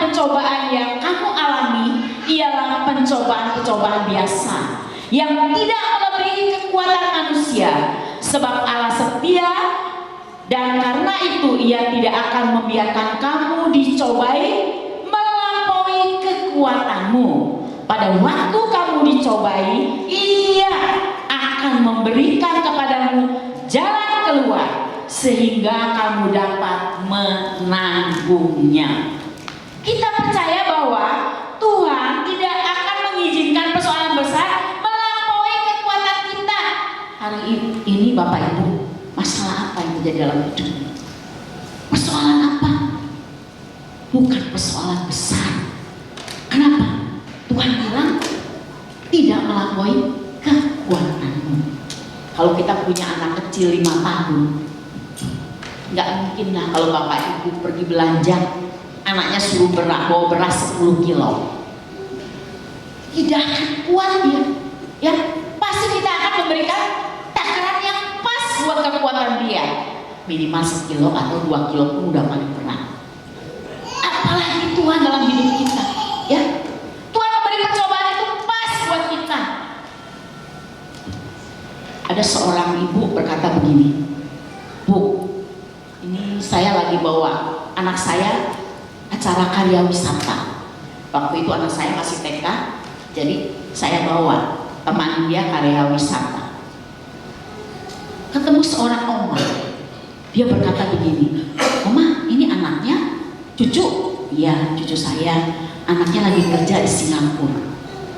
Pencobaan yang kamu alami ialah pencobaan biasa yang tidak melebihi kekuatan manusia, sebab Allah setia dan karena itu Ia tidak akan membiarkan kamu dicobai melampaui kekuatanmu. Pada waktu kamu dicobai, Ia akan memberikan kepadamu jalan keluar sehingga kamu dapat menanggungnya. Kita percaya bahwa Tuhan tidak akan mengizinkan persoalan besar melampaui kekuatan kita. Hari ini Bapak Ibu, masalah apa yang terjadi dalam hidup? Persoalan apa? Bukan persoalan besar. Kenapa? Tuhan bilang tidak melampaui kekuatanmu. Kalau kita punya anak kecil 5 tahun, nggak mungkin lah kalau Bapak Ibu pergi belanja, anaknya suruh bawa beras 10 kilo. Tidak akan kuat dia, ya. Pasti kita akan memberikan takaran yang pas buat kekuatan dia. Minimal 1 kilo atau 2 kilo pun udah paling berat. Apalagi Tuhan dalam hidup kita, ya. Tuhan memberi percobaan itu pas buat kita. Ada seorang ibu berkata begini, Bu, ini saya lagi bawa anak saya acara karya wisata. Waktu itu anak saya masih TK, jadi saya bawa teman dia karya wisata. Ketemu seorang oma, dia berkata begini, Oma, ini anaknya, cucu, Iya, cucu saya anaknya lagi kerja di Singapura.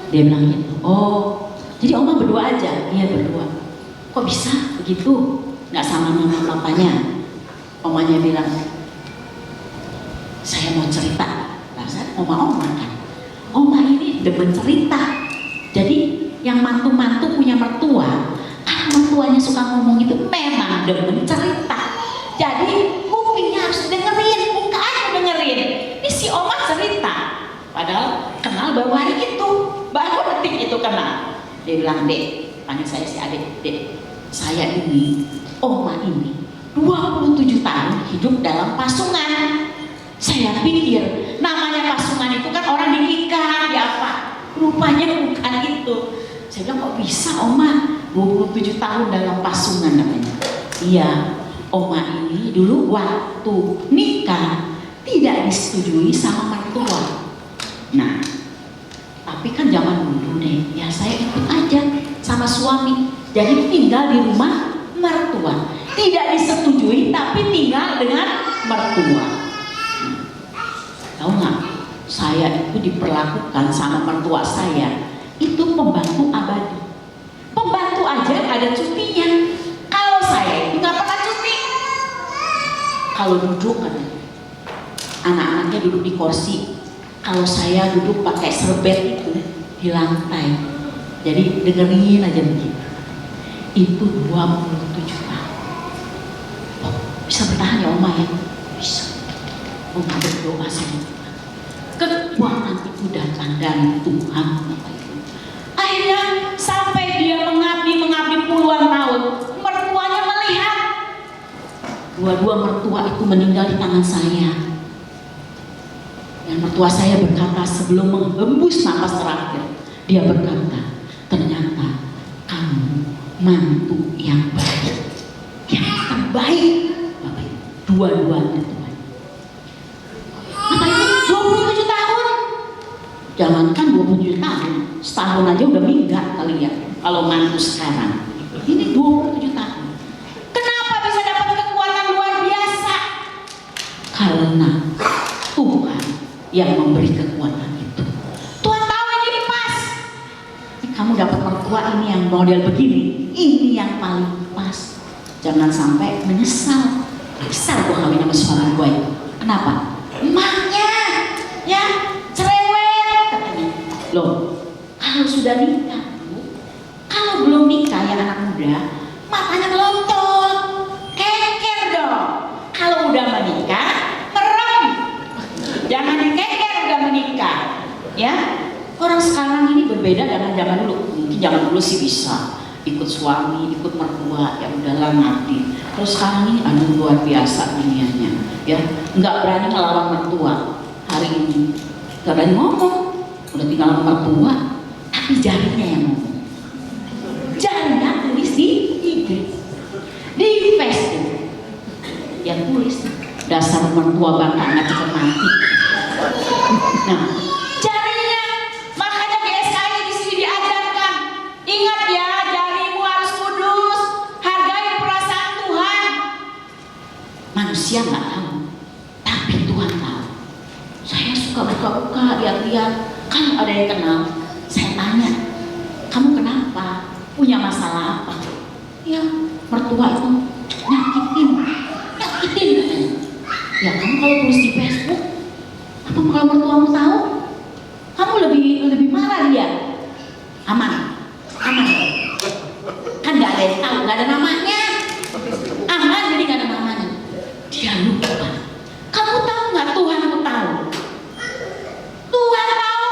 Dia bilang gitu. Oh, jadi oma berdua aja? Iya berdua. Kok bisa begitu? Nggak sama mama papanya? Omanya bilang, saya mau cerita. Rasanya oma-oma kan. Oma ini demen cerita. Jadi yang mantu-mantu punya mertua, kalau mertuanya suka ngomong itu memang demen cerita. Jadi kupingnya harus dengerin, mukanya dengerin. Ini si oma cerita. Padahal kenal baru hari itu, baru detik itu kenal. Dia bilang, Dek, panggil saya si adik, Dek, saya ini, oma ini 27 tahun hidup dalam pasungan. Saya pikir namanya pasungan itu kan orang diikat, di apa? Rupanya bukan itu. Saya bilang, kok bisa oma 27 tahun dalam pasungan namanya? Iya, oma ini dulu waktu nikah tidak disetujui sama mertua. Nah, tapi kan zaman dulu deh, ya saya ikut aja sama suami. Jadi tinggal di rumah mertua. Tidak disetujui tapi tinggal dengan mertua. Tahu nggak? Saya itu diperlakukan sama mertua saya itu pembantu abadi. Pembantu aja ada cutinya. Kalau saya itu nggak pernah cuti. Kalau duduk kan, anak-anaknya duduk di kursi. Kalau saya duduk pakai serbet itu di lantai. Jadi dengerin aja begitu. Itu 27 tahun. Oh, bisa bertahan ya oma ya? Bisa. Oma berdoa sama Tuhan. Kekuatan itu datang dari Tuhan. Akhirnya sampai dia mengabdi puluhan tahun, mertuanya melihat. Dua-dua mertua itu meninggal di tangan saya. Dan mertua saya berkata sebelum menghembus napas terakhir, dia berkata, ternyata kamu mantu yang baik, yang terbaik, Bapak Ibu. Dua-dua mertua. Bapak Ibu 27 tahun, jangankan 27 tahun, setahun aja udah minggat kali ya. Kalau mantu sekarang, ini 27 tahun. Kenapa bisa dapat kekuatan luar biasa? Karena Tuhan yang memberi kekuatan itu. Tuhan tahu ini pas. Kamu dapat mertua ini yang model begini, ini yang paling pas. Jangan sampai menyesal. Menyesal gue kawin sama suami gue itu. Kenapa? Emaknya, ya cerewet katanya. Loh, kalau sudah nikah, Bu, kalau belum nikah ya anak muda, matanya melotot, keker dong. Kalau udah menikah, merem. Jangan dikeker udah menikah, ya. Orang sekarang ini berbeda dengan zaman dulu. Mungkin zaman dulu sih bisa ikut suami, ikut mertua, ya udahlah ngabdi. Terus sekarang ini aduh luar biasa dunianya, ya. Nggak berani ngelawan mertua hari ini. Nggak berani ngomong, udah tinggal sama mertua, tapi jarinya yang ngomong. Jarinya tulis di IG, di Facebook, yang tulis dasar mertua bangka nggak cepet mati. Nah, jarinya, makanya GSKI di sini diajarkan. Ingat ya, jarimu harus kudus, hargai perasaan Tuhan. Manusia nggak tahu, tapi Tuhan tahu. Saya suka buka-buka, lihat-lihat. Kalau ada yang kenal, saya tanya, kamu kenapa? Punya masalah apa? Ya, mertua itu nyakitin katanya. Ya kamu kalau tulis di Facebook, apa kalau mertuamu tahu, kamu lebih marah dia. Aman, kan nggak ada yang tahu, nggak ada namanya. Aman, jadi nggak ada namanya. Dia lupa. Kamu tahu nggak Tuhanmu tahu? Tuhan tahu.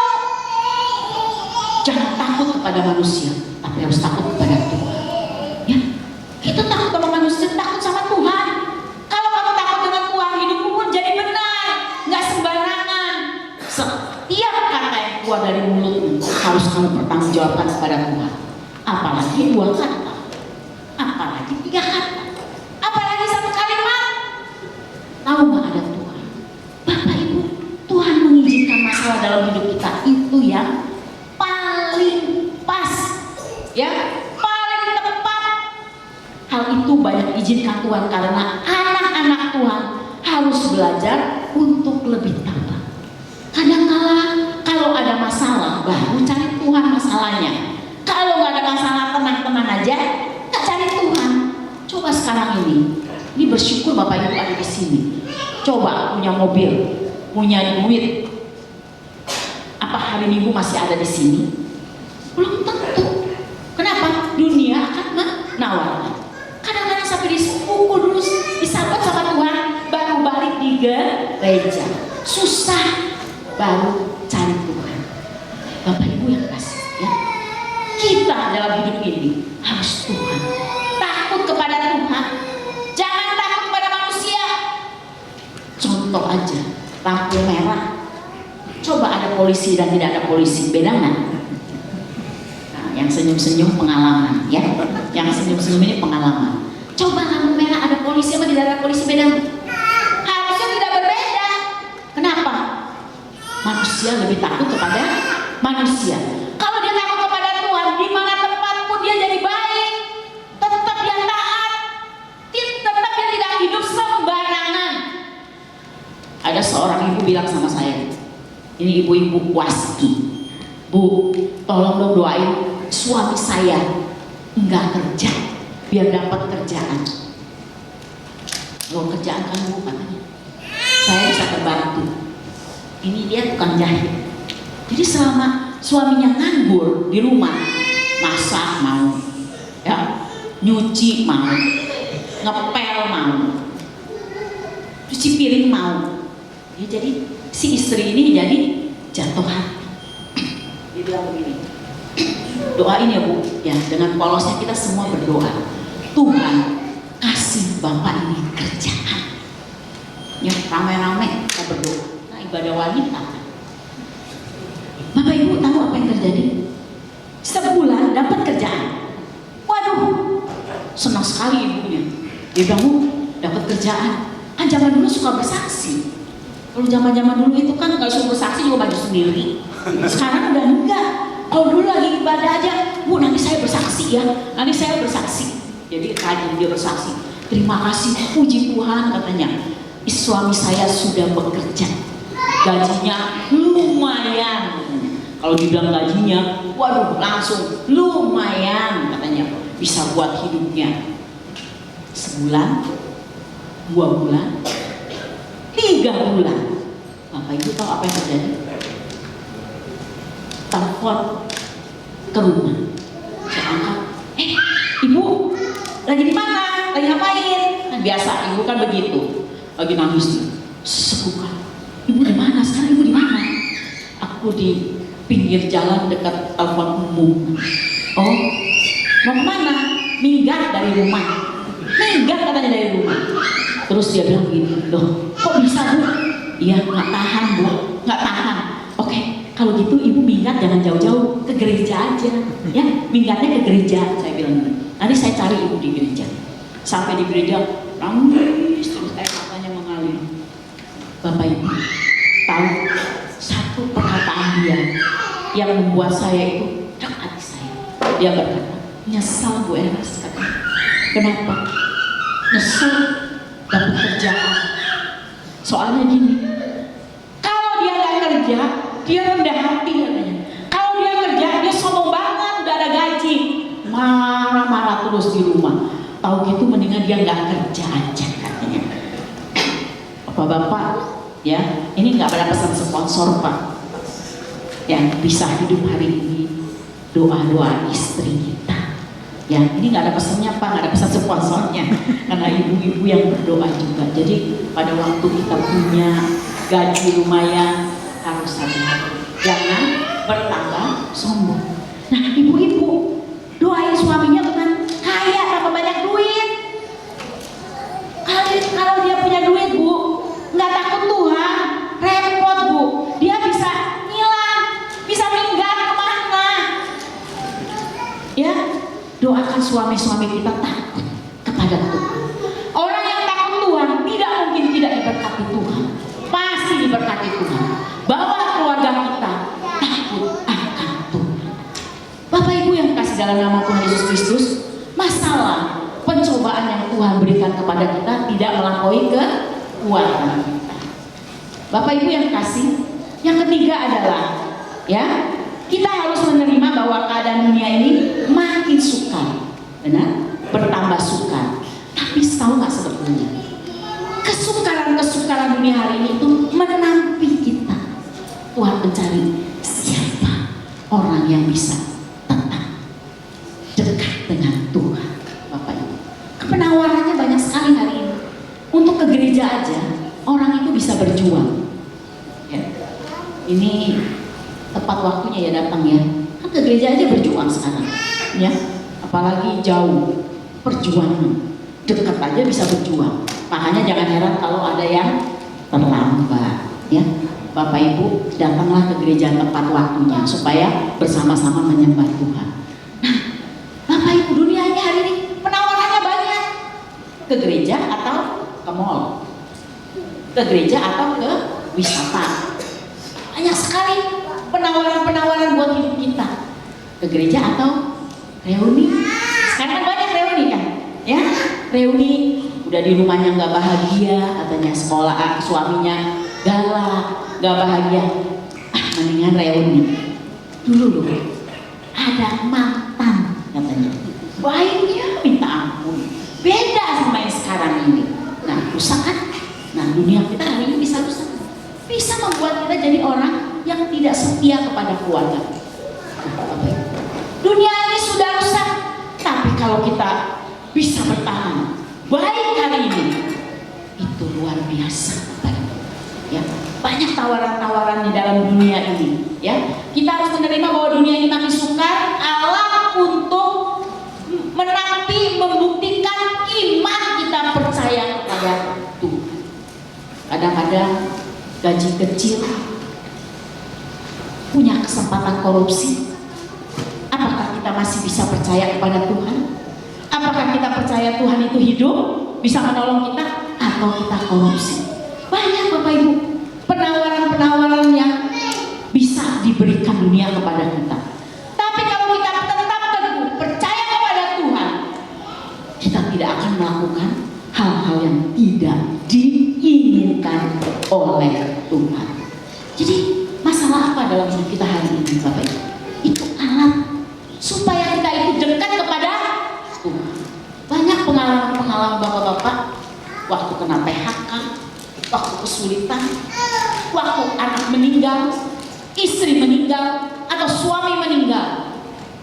Jangan takut kepada manusia, tapi harus takut kepada Tuhan. Ya, itu takut sama manusia, takut sama Tuhan. Kalau kamu takut dengan Tuhan, hidupmu pun jadi benar, nggak sembarangan. Setiap kata yang keluar dari mulutmu harus kamu pertanggungjawabkan kepada Tuhan. Apalagi 2 kata, apalagi 3 kata, apalagi 1 kalimat. Tahu nggak ada Tuhan? Bapak Ibu, Tuhan mengizinkan masalah dalam hidup kita itu yang paling pas, ya, paling tepat. Hal itu banyak diizinkan Tuhan karena anak-anak Tuhan harus belajar untuk lebih tepat. Kalau ada masalah, baru cari Tuhan masalahnya. Kalau nggak ada masalah, tenang-tenang aja, nggak cari Tuhan. Coba sekarang ini bersyukur Bapak Ibu ada di sini. Coba punya mobil, punya duit. Apa hari Minggu masih ada di sini? Belum tentu. Kenapa? Dunia akan menawarkan. Kadang-kadang sampai dipukul dulu, disabot sama Tuhan, baru balik di gereja. Susah, baru cari Tuhan. Bapak Ibu yang kasih, ya. Kita dalam hidup ini harus Tuhan. Takut kepada Tuhan. Jangan takut kepada manusia. Contoh aja, lampu merah. Coba ada polisi dan tidak ada polisi, beda nggak? Nah, yang senyum-senyum pengalaman, ya. Yang senyum-senyum ini pengalaman. Coba lampu merah ada polisi apa tidak ada polisi, beda nggak? Harusnya tidak berbeda. Kenapa? Manusia lebih takut kepada manusia. Kalau dia takut kepada Tuhan, di mana tempat pun dia jadi baik. Tetap dia taat. Tetap dia tidak hidup sembarangan. Ada seorang ibu bilang sama saya, ini ibu-ibu waski, Bu, tolong dong doain suami saya nggak kerja, biar dapat kerjaan. Kalau kerjaan kan Bu, katanya, saya bisa terbantu. Ini dia tukang jahit. Jadi selama suaminya nganggur di rumah, masak mau, ya, nyuci mau, ngepel mau, cuci piring mau. Ya, jadi si istri ini jadi jatuh hati. Dia bilang begini, doain ya Bu, ya, dengan polosnya kita semua berdoa, Tuhan kasih Bapak ini kerjaan. Ya, rame-rame kita berdoa. Nah, ibadah wanita. Bapak Ibu tahu apa yang terjadi? Sebulan dapat kerjaan. Waduh, senang sekali ibunya. Dia bilang, Bu, dapat kerjaan. Kan zaman dulu suka bersaksi. Kalau zaman-zaman dulu itu kan nggak suruh bersaksi juga maju sendiri. Sekarang udah enggak. Kalau dulu lagi ibadah aja, Bu, nanti saya bersaksi ya, nanti saya bersaksi. Jadi rajin dia bersaksi. Terima kasih, puji Tuhan, katanya, suami saya sudah bekerja, gajinya lumayan. Kalau dibilang gajinya, waduh, langsung lumayan, katanya, bisa buat hidupnya. Sebulan, 2 bulan, 3 bulan. Bapak Ibu tahu apa yang terjadi? Telepon ke rumah. Saya angkat, Ibu, lagi di mana? Lagi ngapain? Kan biasa, Ibu kan begitu. Lagi nangis, sekukan. Ibu di mana? Sekarang Ibu di mana? Aku di pinggir jalan dekat telepon umum. Oh, mau kemana? Minggat dari rumah. Minggat katanya dari rumah. Terus dia bilang gini, loh, kok bisa Bu? Iya, nggak tahan Bu, nggak tahan. Oke, kalau gitu Ibu minggat jangan jauh-jauh, ke gereja aja, ya, minggatnya ke gereja. Saya bilang, nanti saya cari Ibu di gereja. Sampai di gereja, nangis terus air matanya mengalir. Bapak Ibu tahu satu perkataan dia yang membuat saya itu dek hati saya. Dia berkata, nyesal Bu Eras, katanya. Kenapa? Nyesal dapat kerjaan. Soalnya gini, kalau dia nggak kerja, dia rendah hati katanya. Kalau dia kerja, dia sombong banget, udah ada gaji, marah-marah terus di rumah. Tahu gitu mendingan dia nggak kerja aja, katanya. Bapak-bapak, ya, ini nggak ada pesan sponsor Pak. Yang bisa hidup hari ini, doa-doa istri kita. Ya, ini nggak ada pesannya Pak, nggak ada pesan sponsornya, karena ibu-ibu yang berdoa juga. Jadi pada waktu kita punya gaji lumayan, harus hati-hati, jangan bertambah sombong. Nah, ibu-ibu doain suaminya bukan kaya tambah banyak duit. Kalau dia punya duit Bu, nggak takut Tuhan, repot Bu. Dia bisa hilang, bisa minggat kemana? Ya. Doakan suami-suami kita takut kepada Tuhan. Orang yang takut Tuhan tidak mungkin tidak diberkati Tuhan. Pasti diberkati Tuhan. Bawa keluarga kita takut akan Tuhan. Bapak Ibu yang kasih dalam nama Tuhan Yesus Kristus, masalah pencobaan yang Tuhan berikan kepada kita tidak melampaui kekuatan kita. Bapak Ibu yang kasih, yang ketiga adalah Ya, kita harus menerima bahwa keadaan dunia ini makin sukar, benar? Bertambah sukar. Tapi tahu nggak sebetulnya kesukaran dunia hari ini itu menampi kita. Tuhan mencari siapa orang yang bisa tetap dekat dengan Tuhan, Bapak Ibu. Penawarannya banyak sekali hari ini. Untuk ke gereja aja orang itu bisa berjuang. Ya. Ini tepat waktunya ya datang ya. Kan ke gereja aja berjuang sekarang, ya. Apalagi jauh perjuangan, dekat aja bisa berjuang. Makanya jangan heran kalau ada yang terlambat, ya. Bapak Ibu datanglah ke gereja tepat waktunya supaya bersama-sama menyembah Tuhan. Nah, Bapak Ibu, dunia ini hari ini penawarannya banyak. Ke gereja atau ke mall, ke gereja atau ke wisata. Banyak sekali penawaran-penawaran buat hidup kita. Ke gereja atau reuni. Sekarang kan banyak reuni kan, ya. Reuni, udah di rumahnya nggak bahagia, katanya sekolah suaminya galak, nggak bahagia. Mendingan reuni. Dulu loh, ada mantan katanya. Baiknya minta ampun. Beda sama yang sekarang ini. Nah, rusak kan? Nah, dunia kita hari ini bisa rusak. Bisa membuat kita jadi orang yang tidak setia kepada keluarga. Dunia ini sudah rusak, tapi kalau kita bisa bertahan baik hari ini, itu luar biasa. Ya, banyak tawaran-tawaran di dalam dunia ini. Ya, kita harus menerima bahwa dunia ini makin sukar. Allah untuk menanti, membuktikan iman kita percaya kepada Tuhan. Kadang-kadang gaji kecil, punya kesempatan korupsi. Apakah kita masih bisa percaya kepada Tuhan? Apakah kita percaya Tuhan itu hidup, bisa menolong kita, atau kita korupsi? Banyak Bapak Ibu penawaran-penawaran yang bisa diberikan dunia kepada kita. Tapi kalau kita tetap teguh percaya kepada Tuhan, kita tidak akan melakukan hal-hal yang tidak diinginkan oleh Tuhan. Jadi masalah apa dalam hidup kita hari ini, Bapak Ibu? Itu alat supaya kita itu dekat kepada Tuhan. Banyak pengalaman-pengalaman bapak-bapak waktu kena PHK, waktu kesulitan, waktu anak meninggal, istri meninggal, atau suami meninggal,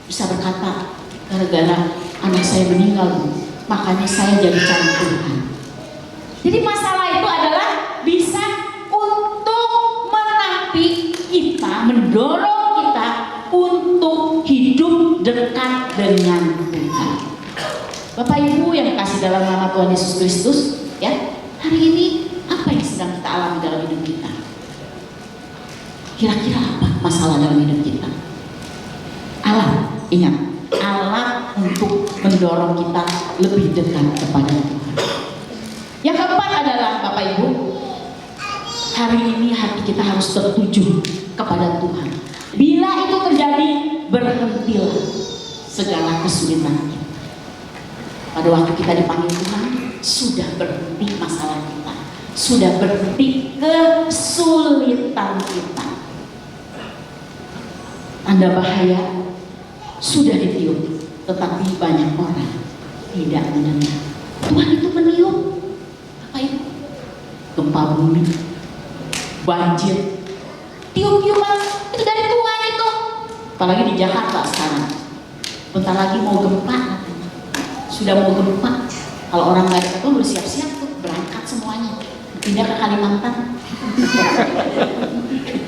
bisa berkata, gara-gara anak saya meninggal, makanya saya jadi cari Tuhan. Jadi masalah itu adalah bisa untuk menampi kita, mendorong kita untuk hidup dekat dengan Tuhan. Bapak Ibu yang kasih dalam nama Tuhan Yesus Kristus, ya, hari ini apa yang sedang kita alami dalam hidup kita? Kira-kira apa masalah dalam hidup kita? Alat, ingat, alat untuk mendorong kita lebih dekat kepada Tuhan. Yang keempat adalah Bapak Ibu, hari ini hati kita harus tertuju kepada Tuhan. Bila itu terjadi, berhentilah segala kesulitan kita. Pada waktu kita dipanggil Tuhan, sudah berhenti masalah kita, sudah berhenti kesulitan kita. Tanda bahaya sudah ditiup, tetapi banyak orang tidak mendengar. Tuhan itu meniup, apa itu? Gempa bumi, banjir, tiup-tiupan itu dari Tuhan itu. Apalagi di Jakarta sekarang, bentar lagi mau gempa, sudah mau gempa. Kalau orang nggak itu udah siap-siap tuh berangkat semuanya, pindah ke Kalimantan.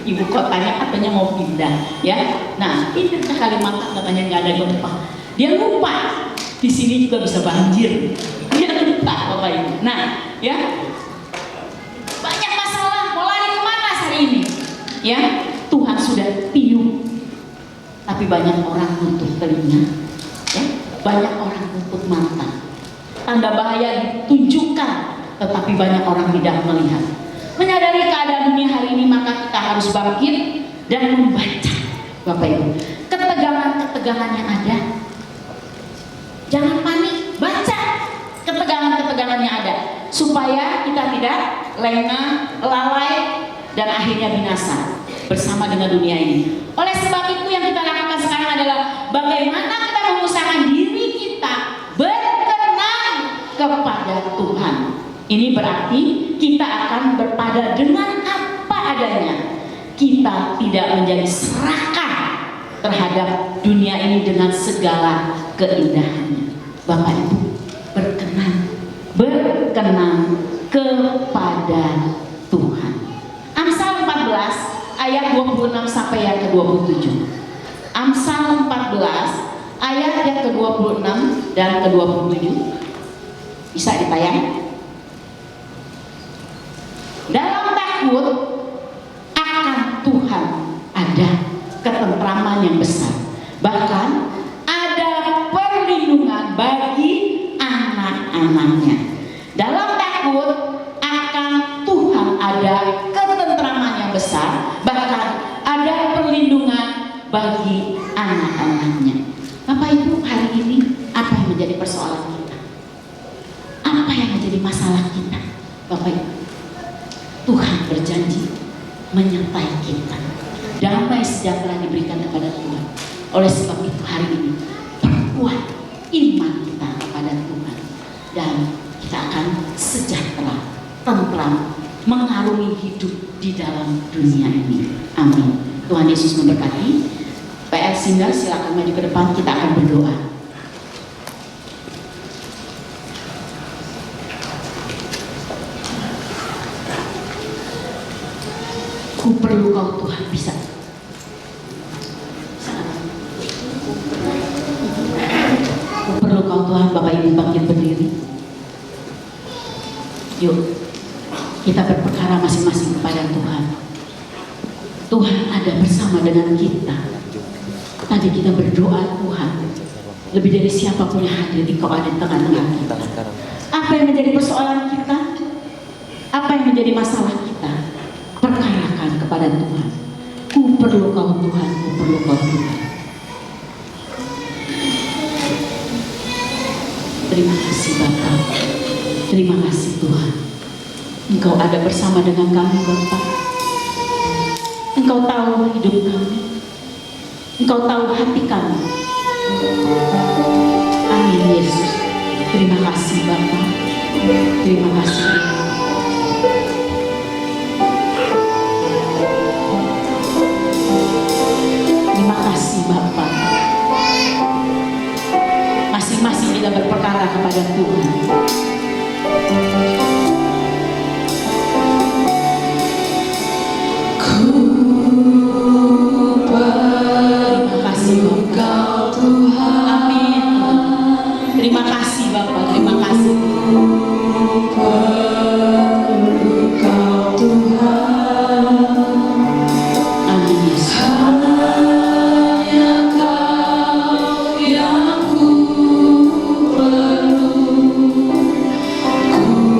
Ibu kotanya katanya mau pindah, ya. Nah, pindah ke Kalimantan katanya nggak ada gempa. Dia lupa di sini juga bisa banjir. Dia lupa Bapak Ibu. Nah, ya, banyak masalah. Mau lari kemana hari ini? Ya, Tuhan sudah tiup, tapi banyak orang nutup telinga. Ya, banyak orang nutup mata. Tanda bahaya ditunjukkan, tetapi banyak orang tidak melihat. Menyadari keadaan dunia hari ini, maka kita harus bangkit dan membaca, Bapak Ibu, ketegangan-ketegangan yang ada. Jangan panik, baca ketegangan-ketegangan yang ada, supaya kita tidak lengah, lalai, dan akhirnya binasa. bersama dengan dunia ini. Oleh sebab itu yang kita lakukan sekarang adalah bagaimana kita mengusahakan diri kita berkenan kepada Tuhan. Ini berarti kita akan berpada dengan apa adanya. Kita tidak menjadi serakah terhadap dunia ini dengan segala keindahannya. Bapak Ibu, berkenan kepada Tuhan. Amsal 14 ayat 26 sampai yang ke-27. Amsal 14 ayat yang ke-26 dan ke-27. Bisa ditayang? Dalam takut akan Tuhan ada ketentraman yang besar. Bahkan ada perlindungan bagi anak-anaknya. Dalam takut akan Tuhan ada ketentraman yang besar. Bahkan ada perlindungan bagi anak-anaknya. Bapak Ibu, hari ini apa yang menjadi persoalan kita? Apa yang menjadi masalah kita? Bapak Ibu, Tuhan berjanji menyertai kita. Damai sejahtera diberikan kepada Tuhan. Oleh sebab itu hari ini perkuat iman kita kepada Tuhan, dan kita akan sejahtera, tentram, mengarungi hidup di dalam dunia ini. Amin. Tuhan Yesus memberkati. PL Singer silakan maju ke depan, kita akan berdoa. Ku perlu Kau Tuhan, bisa. Ku perlu Kau Tuhan. Bapak Ibu bangkit berdiri. Yuk, kita berperkara masing-masing kepada Tuhan. Tuhan ada bersama dengan kita. Tadi kita berdoa, Tuhan, lebih dari siapapun yang hadir, Engkau ada di tengah-tengah kita. Apa yang menjadi persoalan kita? Apa yang menjadi masalah kita? Perkarakan kepada Tuhan. Ku perlu Kau Tuhan, ku perlu Kau Tuhan. Terima kasih Bapa. Terima kasih Tuhan. Engkau ada bersama dengan kami Bapa. Engkau tahu hidup kami. Engkau tahu hati kami. Amin Yesus. Terima kasih Bapa. Terima kasih. Terima kasih Bapa. Masing-masing kita berperkara kepada Tuhan. Terima kasih Engkau Tuhan. Amin. Terima kasih Bapak. Terima kasih. Engkau Tuhan. Amin Yesus. Hanya Kau yang ku perlu. Ku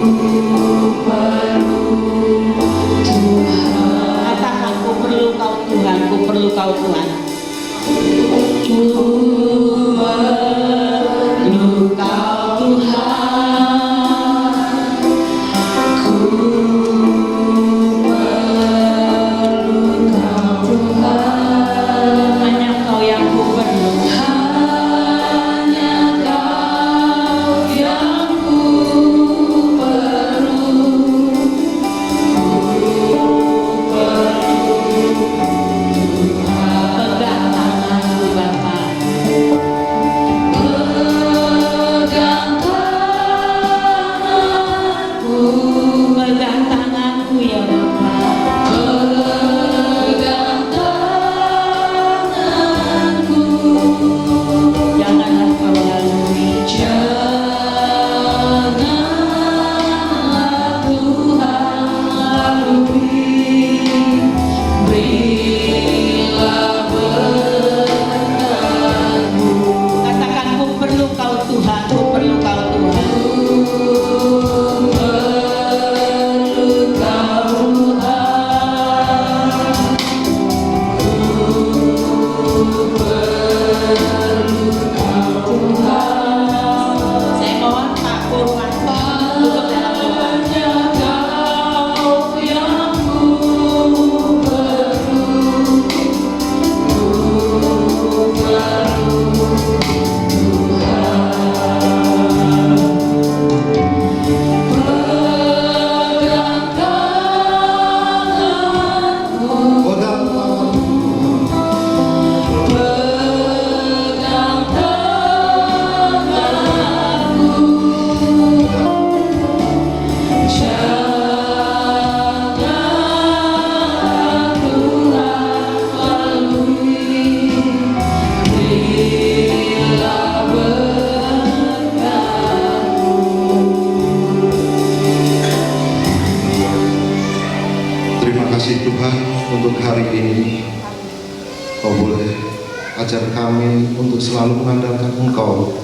Ajar kami untuk selalu mengandalkan Engkau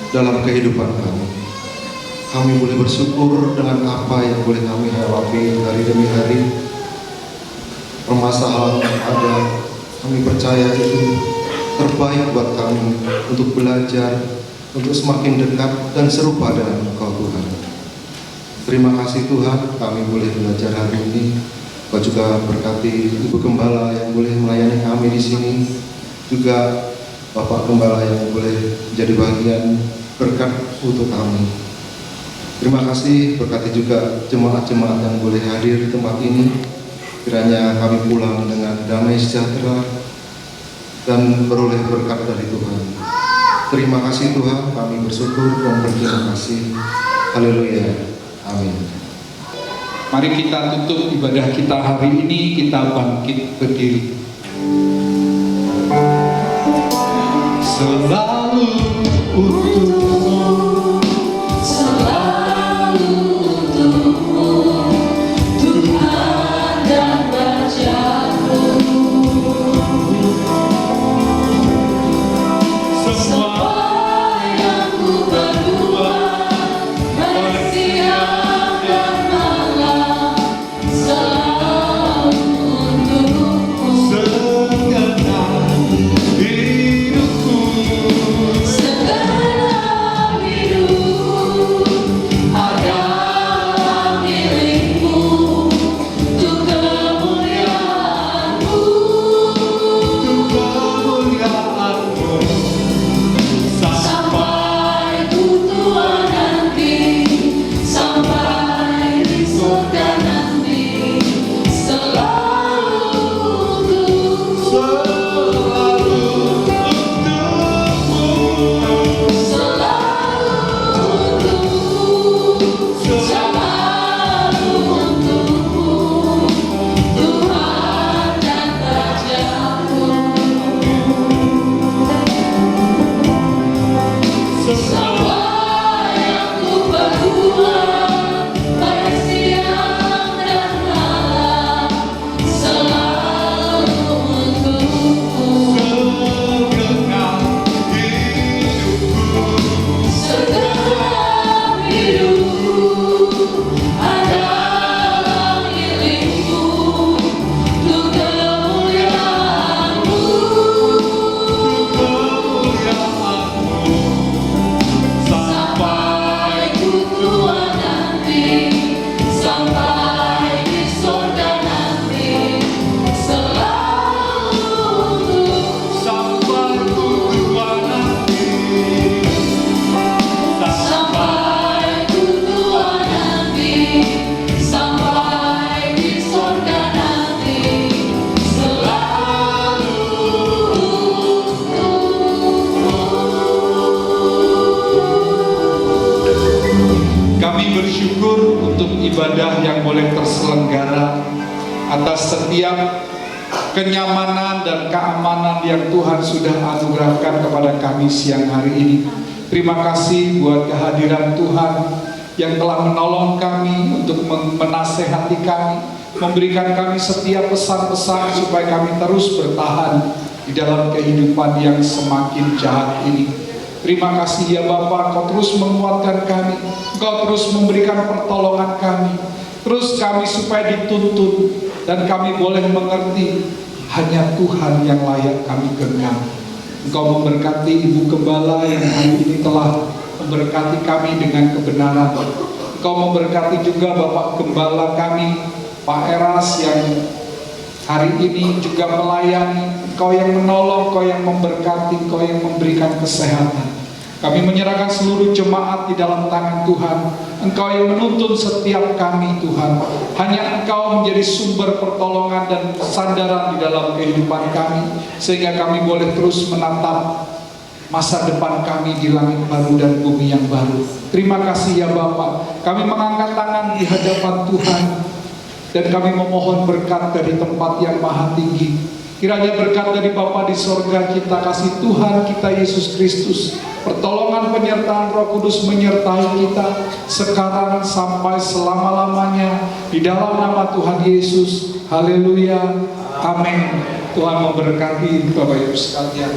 dalam kehidupan kami. Kami boleh bersyukur dengan apa yang boleh kami hadapi hari demi hari. Permasalahan yang ada, kami percaya itu terbaik buat kami untuk belajar, untuk semakin dekat dan serupa dengan Engkau Tuhan. Terima kasih Tuhan, kami boleh belajar hari ini. Kau juga berkati Ibu Gembala yang boleh melayani kami di sini, juga Bapak Gembala yang boleh menjadi bagian berkat untuk kami. Terima kasih, berkati juga jemaat-jemaat yang boleh hadir di tempat ini. Kiranya kami pulang dengan damai sejahtera dan beroleh berkat dari Tuhan. Terima kasih Tuhan, kami bersyukur dan berterima kasih. Haleluya. Amin. Mari kita tutup ibadah kita hari ini, kita bangkit berdiri. Selalu untukmu, Selalu untukmu, Tuhan dan Raja-Mu. Semua yang ku berbuat, baik siang dan malam, selalu untukmu. segenap hidupku, Segenap hidup adalah milikmu, untuk kemuliaan-Mu. untuk kemuliaan-Mu, Sampai ku tua nanti, sampai di surga nanti, selalu untukmu, selalu untukmu, selalu untukmu, selalu untukmu, Tuhan dan Raja-Mu. Semua yang ku perbuat, baik siang dan malam, selalu untukmu. segenap hidupku, Segenap hidup adalah milikmu, untuk kemuliaan-Mu. kemuliaan-Mu, Sampai ku tua nanti, sampai di surga nanti, selalu untukmu. sampai ku tua nanti, Sampai ku tua nanti, sampai di surga nanti, selalu kami bersyukur untuk ibadah yang boleh terselenggara, atas setiap kenyamanan dan keamanan yang Tuhan sudah anugerahkan kepada kami siang hari ini. Terima kasih buat kehadiran Tuhan yang telah menolong kami untuk menasehati kami, memberikan kami setiap pesan-pesan supaya kami terus bertahan di dalam kehidupan yang semakin jahat ini. Terima kasih ya Bapa, Kau terus menguatkan kami, Kau terus memberikan pertolongan kami, terus kami supaya dituntun dan kami boleh mengerti hanya Tuhan yang layak kami genggam. Engkau memberkati Ibu Gembala yang hari ini telah memberkati kami dengan kebenaran. Engkau memberkati juga Bapak Gembala kami, Pak Eras yang hari ini juga melayani. Engkau yang menolong, Engkau yang memberkati, Engkau yang memberikan kesehatan. Kami menyerahkan seluruh jemaat di dalam tangan Tuhan. Engkau yang menuntun setiap kami Tuhan. Hanya Engkau menjadi sumber pertolongan dan sandaran di dalam kehidupan kami, sehingga kami boleh terus menatap masa depan kami di langit baru dan bumi yang baru. Terima kasih ya Bapa. Kami mengangkat tangan di hadapan Tuhan dan kami memohon berkat dari tempat yang maha tinggi. Kiranya berkat dari Bapa di sorga, kita kasih Tuhan kita Yesus Kristus, pertolongan penyertaan Roh Kudus menyertai kita sekarang sampai selama-lamanya di dalam nama Tuhan Yesus. Haleluya. Amin. Tuhan memberkati Bapak Ibu sekalian.